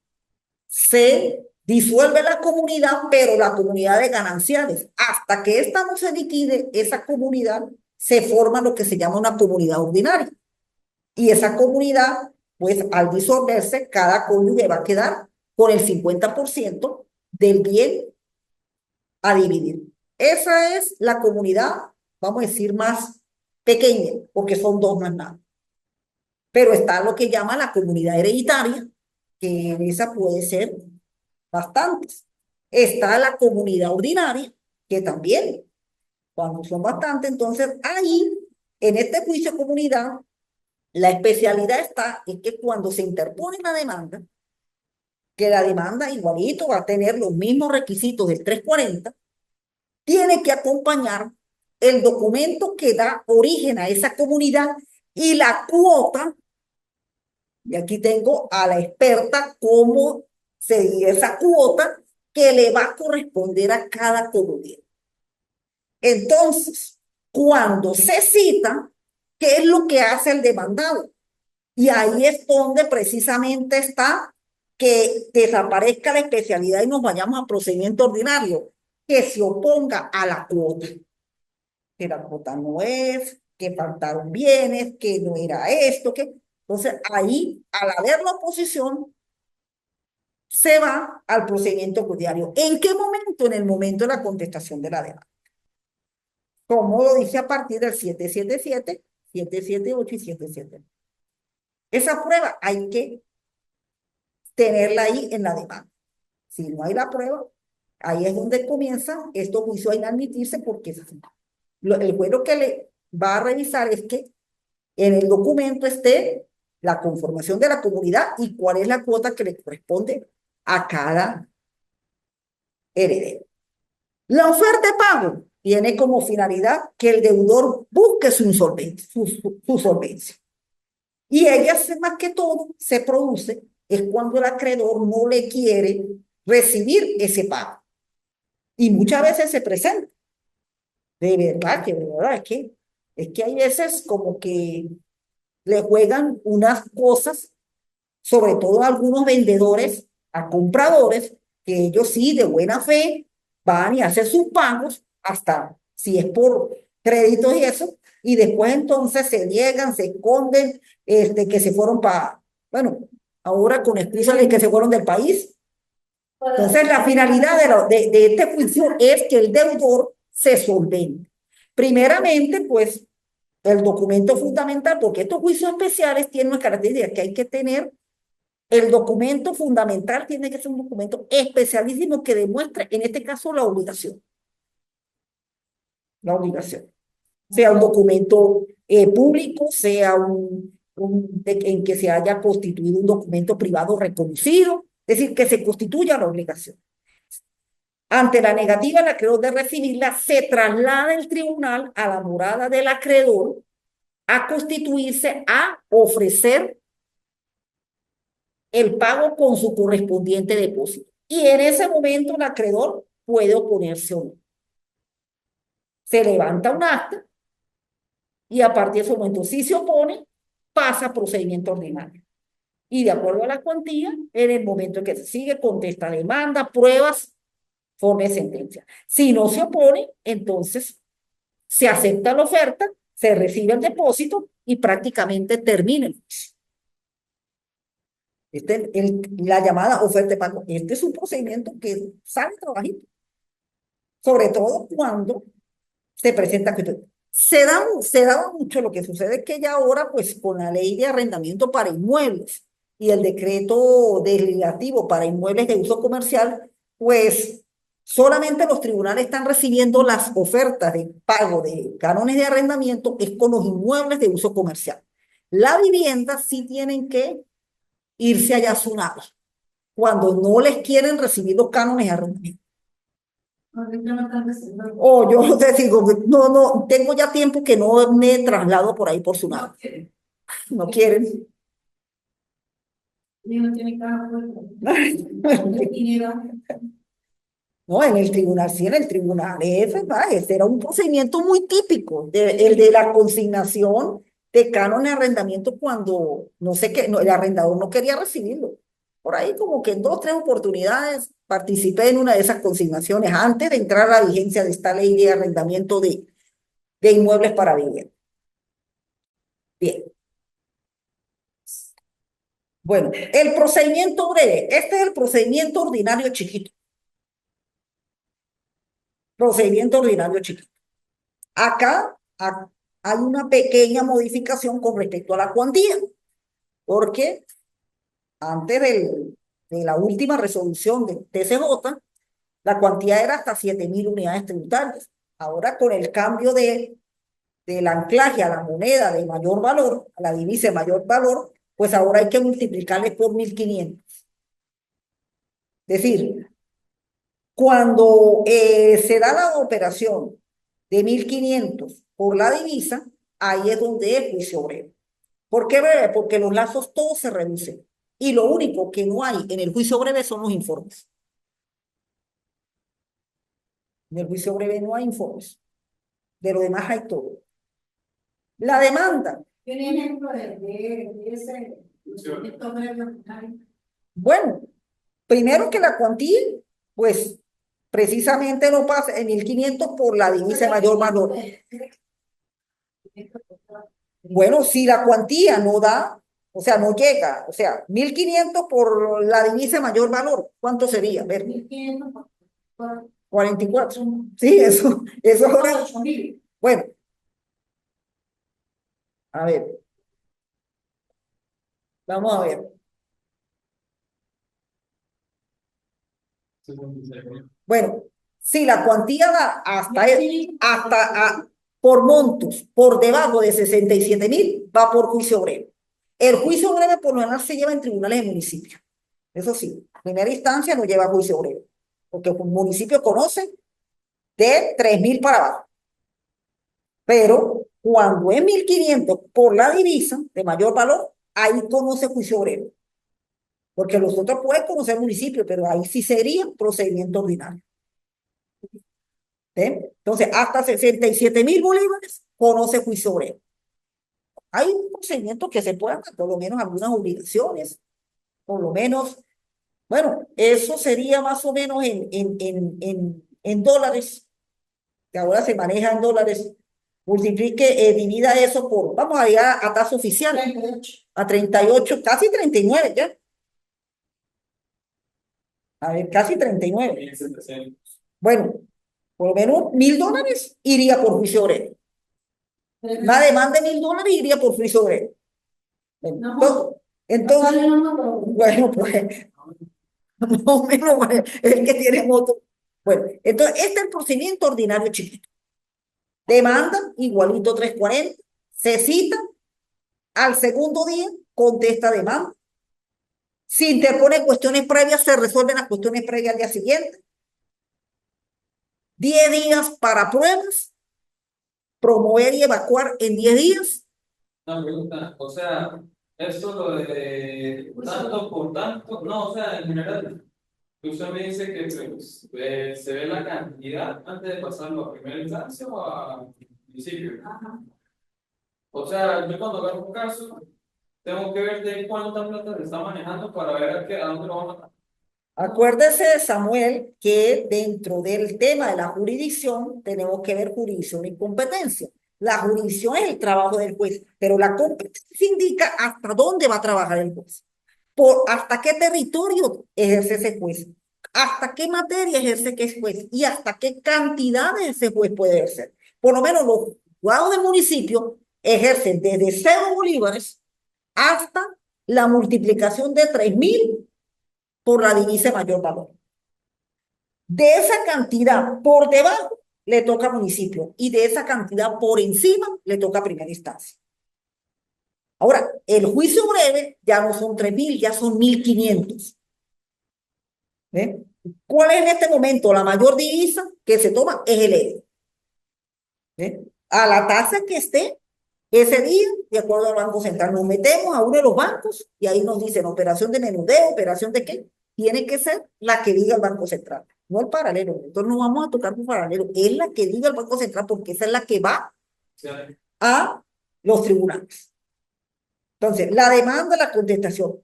Se disuelve la comunidad, pero la comunidad de gananciales. Hasta que esta no se liquide, esa comunidad se forma lo que se llama una comunidad ordinaria. Y esa comunidad, pues al disolverse, cada cónyuge va a quedar con el 50% del bien a dividir. Esa es la comunidad, vamos a decir, más pequeña, porque son dos más nada. Pero está lo que llama la comunidad hereditaria, que esa puede ser bastantes. Está la comunidad ordinaria, que también, cuando son bastantes, entonces ahí, en este juicio de comunidad, la especialidad está en que cuando se interpone una demanda, que la demanda igualito va a tener los mismos requisitos del 340, tiene que acompañar el documento que da origen a esa comunidad y la cuota, y aquí tengo a la experta cómo se dio esa cuota que le va a corresponder a cada comunidad. Entonces, cuando se cita, ¿qué es lo que hace el demandado? Y ahí es donde precisamente está que desaparezca la especialidad y nos vayamos a procedimiento ordinario, que se oponga a la cuota. Que la cuota no es, que faltaron bienes, que no era esto, que... Entonces ahí, al haber la oposición, se va al procedimiento judicial. ¿En qué momento? En el momento de la contestación de la demanda. Como lo dice a partir del 777, 778 y 779. Esa prueba hay que tenerla ahí en la demanda. Si no hay la prueba, ahí es donde comienza estos juicios a inadmitirse porque el juez lo que le va a revisar es que en el documento esté la conformación de la comunidad y cuál es la cuota que le corresponde a cada heredero. La oferta de pago tiene como finalidad que el deudor busque su insolvencia, su solvencia. Y ella, más que todo, se produce es cuando el acreedor no le quiere recibir ese pago. Y muchas veces se presenta. De verdad, es que hay veces como que le juegan unas cosas, sobre todo a algunos vendedores, a compradores, que ellos sí, de buena fe, van y hacen sus pagos, hasta si es por créditos y eso, y después entonces se niegan, se esconden, que se fueron para, bueno, ahora con excusas de que se fueron del país. Entonces, la finalidad de este juicio es que el deudor se solvente. Primeramente, pues, el documento fundamental, porque estos juicios especiales tienen una característica que hay que tener. El documento fundamental tiene que ser un documento especialísimo que demuestre, en este caso, la obligación. La obligación. Sea un documento público, sea en que se haya constituido un documento privado reconocido, es decir, que se constituya la obligación. Ante la negativa del acreedor de recibirla, se traslada el tribunal a la morada del acreedor a constituirse, a ofrecer el pago con su correspondiente depósito. Y en ese momento el acreedor puede oponerse o no. Se levanta un acta y a partir de ese momento, si se opone, pasa a procedimiento ordinario. Y de acuerdo a la cuantía, en el momento en que se sigue, contesta demanda, pruebas, forma de sentencia. Si no se opone, entonces se acepta la oferta, se recibe el depósito y prácticamente termina el juicio. La llamada oferta de pago. Este es un procedimiento que sale trabajito, sobre todo cuando se presenta. Se daba mucho, lo que sucede es que ya ahora, pues con la ley de arrendamiento para inmuebles y el decreto legislativo para inmuebles de uso comercial, pues solamente los tribunales están recibiendo las ofertas de pago de cánones de arrendamiento, es con los inmuebles de uso comercial. La vivienda sí tienen que irse allá a SUNAVI cuando no les quieren recibir los cánones de arrendamiento. O yo te digo, no, tengo ya tiempo que no me traslado por ahí por SUNAVI. No quieren. No, en el tribunal, sí, en el tribunal. Ese era un procedimiento muy típico, el de la consignación de cánones de arrendamiento cuando no sé qué, no, el arrendador no quería recibirlo. Por ahí como que en 2, 3 oportunidades participé en una de esas consignaciones antes de entrar a la vigencia de esta ley de arrendamiento de inmuebles para vivienda. Bien. Bueno, el procedimiento breve. Este es el procedimiento ordinario chiquito. Procedimiento ordinario chiquito. Acá hay una pequeña modificación con respecto a la cuantía, porque antes de la última resolución del TCJ, la cuantía era hasta 7.000 unidades tributarias. Ahora, con el cambio del anclaje a la moneda de mayor valor, a la divisa de mayor valor, pues ahora hay que multiplicarle por 1.500. Es decir, cuando se da la operación de 1.500 por la divisa, ahí es donde es juicio obrero. ¿Por qué breve? Porque los lazos todos se reducen. Y lo único que no hay en el juicio breve son los informes. En el juicio breve no hay informes. De lo demás hay todo. La demanda. ¿Tiene ejemplo de ese procedimiento breve ordinario? Bueno, primero que la cuantía, pues precisamente no pasa en 1.500 por la divisa de mayor valor. Bueno, si la cuantía no da, o sea, no llega, o sea, 1.500 por la divisa de mayor valor, ¿cuánto sería? A ver, 1.500 por 44. Sí, eso es ahora. 8.000. Bueno, a ver, vamos a ver. Bueno, si la cuantía da por montos, por debajo de 67.000, va por juicio breve. El juicio breve por lo general se lleva en tribunales de municipio. Eso sí, primera instancia no lleva juicio breve, porque un municipio conoce de 3.000 para abajo. Pero cuando es 1.500 por la divisa de mayor valor, ahí conoce juicio breve. Porque los otros pueden conocer municipio, pero ahí sí sería procedimiento ordinario. Entonces, hasta 67.000 bolívares conoce juicio breve. Hay un procedimiento que se puede hacer, por lo menos algunas obligaciones, por lo menos, bueno, eso sería más o menos en dólares, que ahora se maneja en dólares, multiplique, divida eso por, vamos a ir a tasa oficial, 38. a 38, casi 39 ya. A ver, casi 39. Bueno, por lo menos $1.000 iría por juicio breve. Una demanda de $1.000 iría por juicio breve. Entonces, bueno, pues, más o menos, pues, el que tiene moto. Bueno, entonces, este es el procedimiento ordinario chiquito. Demanda, igualito 340. Se cita, al segundo día contesta demanda. Si interpone cuestiones previas, se resuelven las cuestiones previas al día siguiente. 10 días para pruebas, promover y evacuar en 10 días. Una pregunta, o sea, eso lo de tanto por tanto, no, o sea, en general, usted me dice que pues, se ve la cantidad antes de pasarlo a primera instancia o a municipio. O sea, yo cuando veo un caso, tengo que ver de cuánta plata se está manejando para ver a dónde lo vamos a... Acuérdese, Samuel, que dentro del tema de la jurisdicción tenemos que ver jurisdicción y competencia. La jurisdicción es el trabajo del juez, pero la competencia indica hasta dónde va a trabajar el juez, hasta qué territorio ejerce ese juez, hasta qué materia ejerce ese juez y hasta qué cantidad ese juez puede ejercer. Por lo menos los juzgados del municipio ejercen desde 0 bolívares hasta la multiplicación de 3.000 por la divisa de mayor valor. De esa cantidad por debajo le toca municipio y de esa cantidad por encima le toca primera instancia. Ahora, el juicio breve ya no son 3.000, ya son 1.500. ¿Ven? ¿Cuál es en este momento la mayor divisa que se toma? Es el euro. ¿Ven? A la tasa que esté ese día, de acuerdo al Banco Central, nos metemos a uno de los bancos y ahí nos dicen operación de menudeo, operación de qué. Tiene que ser la que diga el Banco Central, no el paralelo. Entonces no vamos a tocar un paralelo, es la que diga el Banco Central porque esa es la que va a los tribunales. Entonces, la demanda, la contestación.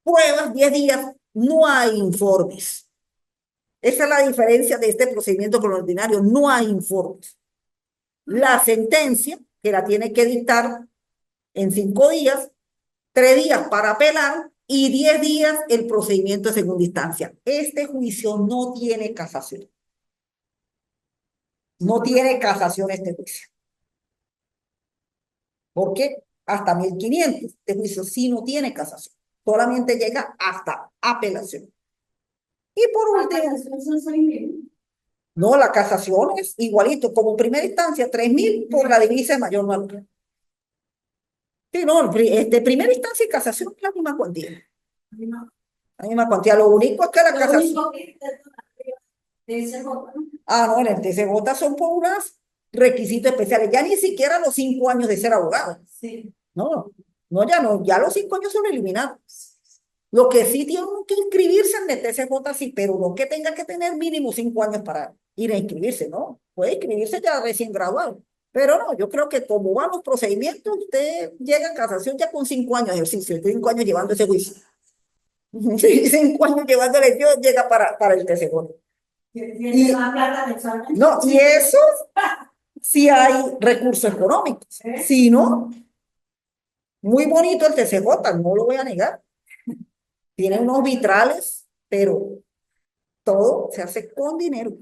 Pruebas, 10 días, no hay informes. Esa es la diferencia de este procedimiento con el ordinario, no hay informes. La sentencia, que la tiene que dictar en 5 días, 3 días para apelar y 10 días el procedimiento de segunda instancia. Este juicio no tiene casación. No tiene casación este juicio. ¿Por qué? Hasta 1.500. Este juicio sí no tiene casación. Solamente llega hasta apelación. Y por último, no, la casación es igualito, como primera instancia, 3.000 por la divisa de mayor valor. Sí, no, primera instancia y casación es la misma cuantía. La misma cuantía. Lo único es que la casación. No, en el TCJ son por unos requisitos especiales. Ya ni siquiera los 5 años de ser abogado. Sí. No, no, ya no. Ya los 5 años son eliminados. Lo que sí tienen que inscribirse en el TCJ, sí, pero no que tenga que tener mínimo 5 años para ir a inscribirse, ¿no? Puede inscribirse ya recién graduado. Pero no, yo creo que como van los procedimientos, usted llega a casación ya con 5 años de ejercicio, 5 años llevando ese juicio. 5 años llevando el ejercicio, llega para el TCJ. No, y eso sí hay recursos económicos. Si no, muy bonito el TCJ, no lo voy a negar. Tiene unos vitrales, pero todo se hace con dinero.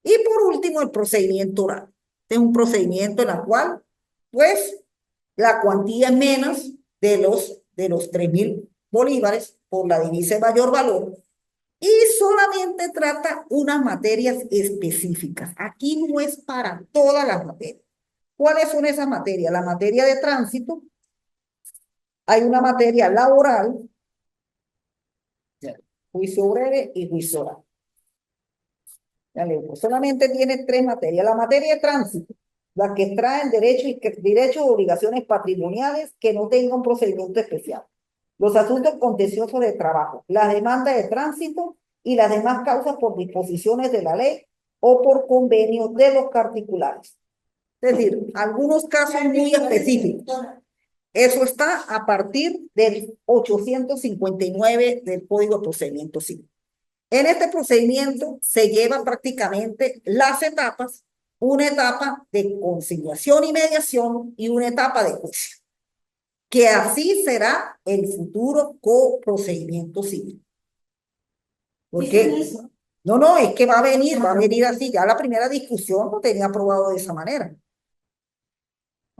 Y por último, el procedimiento oral. Este es un procedimiento en el cual, pues, la cuantía es menos de los 3.000 bolívares por la divisa de mayor valor y solamente trata unas materias específicas. Aquí no es para todas las materias. ¿Cuáles son esas materias? La materia de tránsito, hay una materia laboral, juicio breve y juicio oral. Ya le digo, solamente tiene 3 materias. La materia de tránsito, la que extraen derechos o obligaciones patrimoniales que no tengan un procedimiento especial. Los asuntos contenciosos de trabajo, las demandas de tránsito y las demás causas por disposiciones de la ley o por convenios de los particulares. Es decir, algunos casos muy específicos. Eso está a partir del 859 del Código de Procedimiento Civil. En este procedimiento se llevan prácticamente las etapas, una etapa de conciliación y mediación y una etapa de juicio, que así será el futuro coprocedimiento civil. Porque no, es que va a venir así. Ya la primera discusión lo tenía aprobado de esa manera.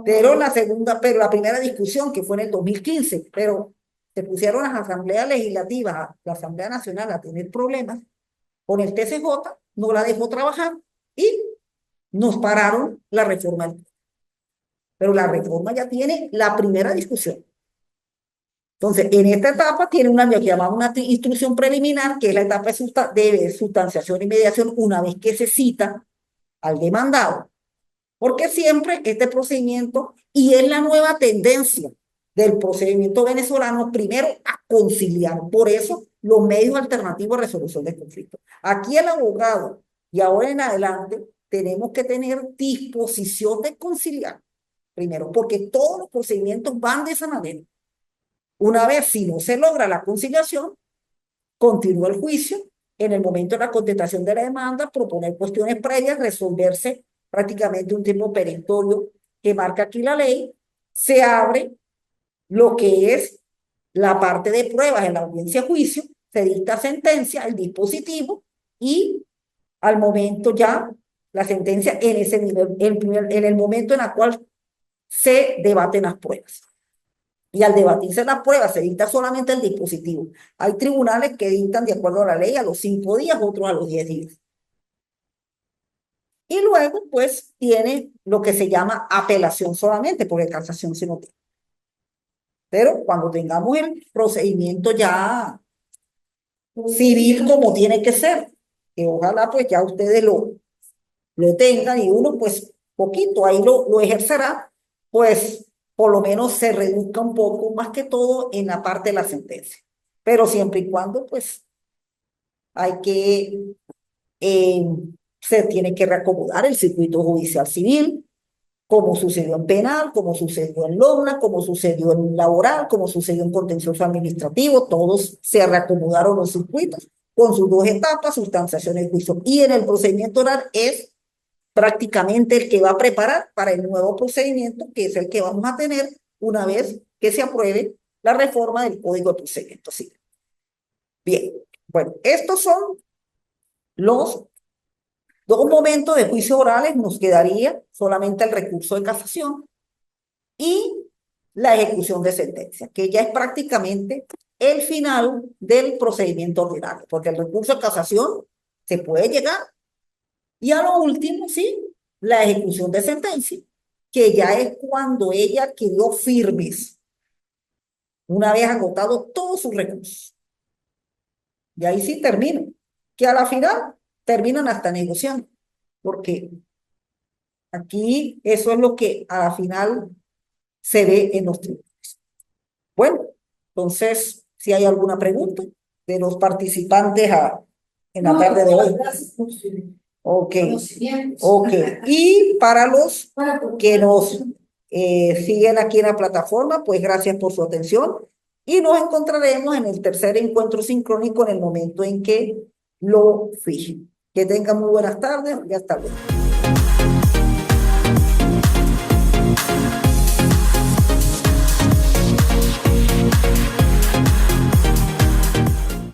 Pero la primera discusión, que fue en el 2015, pero se pusieron las asambleas legislativas, la Asamblea Nacional a tener problemas con el TCJ, no la dejó trabajar y nos pararon la reforma. pero la reforma ya tiene la primera discusión. Entonces, en esta etapa tiene una lo que llamamos una instrucción preliminar, que es la etapa de sustanciación y mediación una vez que se cita al demandado. Porque siempre este procedimiento, y es la nueva tendencia del procedimiento venezolano, primero a conciliar. Por eso, los medios alternativos de resolución de conflictos. Aquí el abogado, y ahora en adelante, tenemos que tener disposición de conciliar. Primero, porque todos los procedimientos van de esa manera. Una vez, si no se logra la conciliación, continúa el juicio. En el momento de la contestación de la demanda, proponer cuestiones previas, resolverse prácticamente un tiempo perentorio que marca aquí la ley, se abre lo que es la parte de pruebas en la audiencia de juicio, se dicta sentencia, el dispositivo, y al momento ya la sentencia en ese nivel, en el momento en el cual se debaten las pruebas. Y al debatirse las pruebas se dicta solamente el dispositivo. Hay tribunales que dictan de acuerdo a la ley a los 5 días, otros a los 10 días. Y luego, pues, tiene lo que se llama apelación solamente, porque casación sí no tiene. Pero cuando tengamos el procedimiento ya civil como tiene que ser, que ojalá pues ya ustedes lo tengan y uno pues poquito ahí lo ejercerá, pues por lo menos se reduzca un poco, más que todo en la parte de la sentencia. Pero siempre y cuando pues hay que, se tiene que reacomodar el circuito judicial civil, como sucedió en penal, como sucedió en LOGNA, como sucedió en laboral, como sucedió en contencioso administrativo, todos se reacomodaron los circuitos con sus 2 etapas, sustanciación y juicio. Y en el procedimiento oral es prácticamente el que va a preparar para el nuevo procedimiento, que es el que vamos a tener una vez que se apruebe la reforma del Código de Procedimiento Civil. Bien, bueno, estos son los 2 momentos de juicios orales. Nos quedaría solamente el recurso de casación y la ejecución de sentencia, que ya es prácticamente el final del procedimiento ordinario, porque el recurso de casación se puede llegar. Y a lo último, sí, la ejecución de sentencia, que ya es cuando ella quedó firmes, una vez agotado todos sus recursos. Y ahí sí terminan, que a la final terminan hasta negociando, porque aquí eso es lo que a la final se ve en los tribunales. Bueno, entonces, si hay alguna pregunta de los participantes en la tarde de hoy. Ok, ok. Y para los que nos siguen aquí en la plataforma, pues gracias por su atención y nos encontraremos en el tercer encuentro sincrónico en el momento en que lo fijen. Que tengan muy buenas tardes y hasta luego.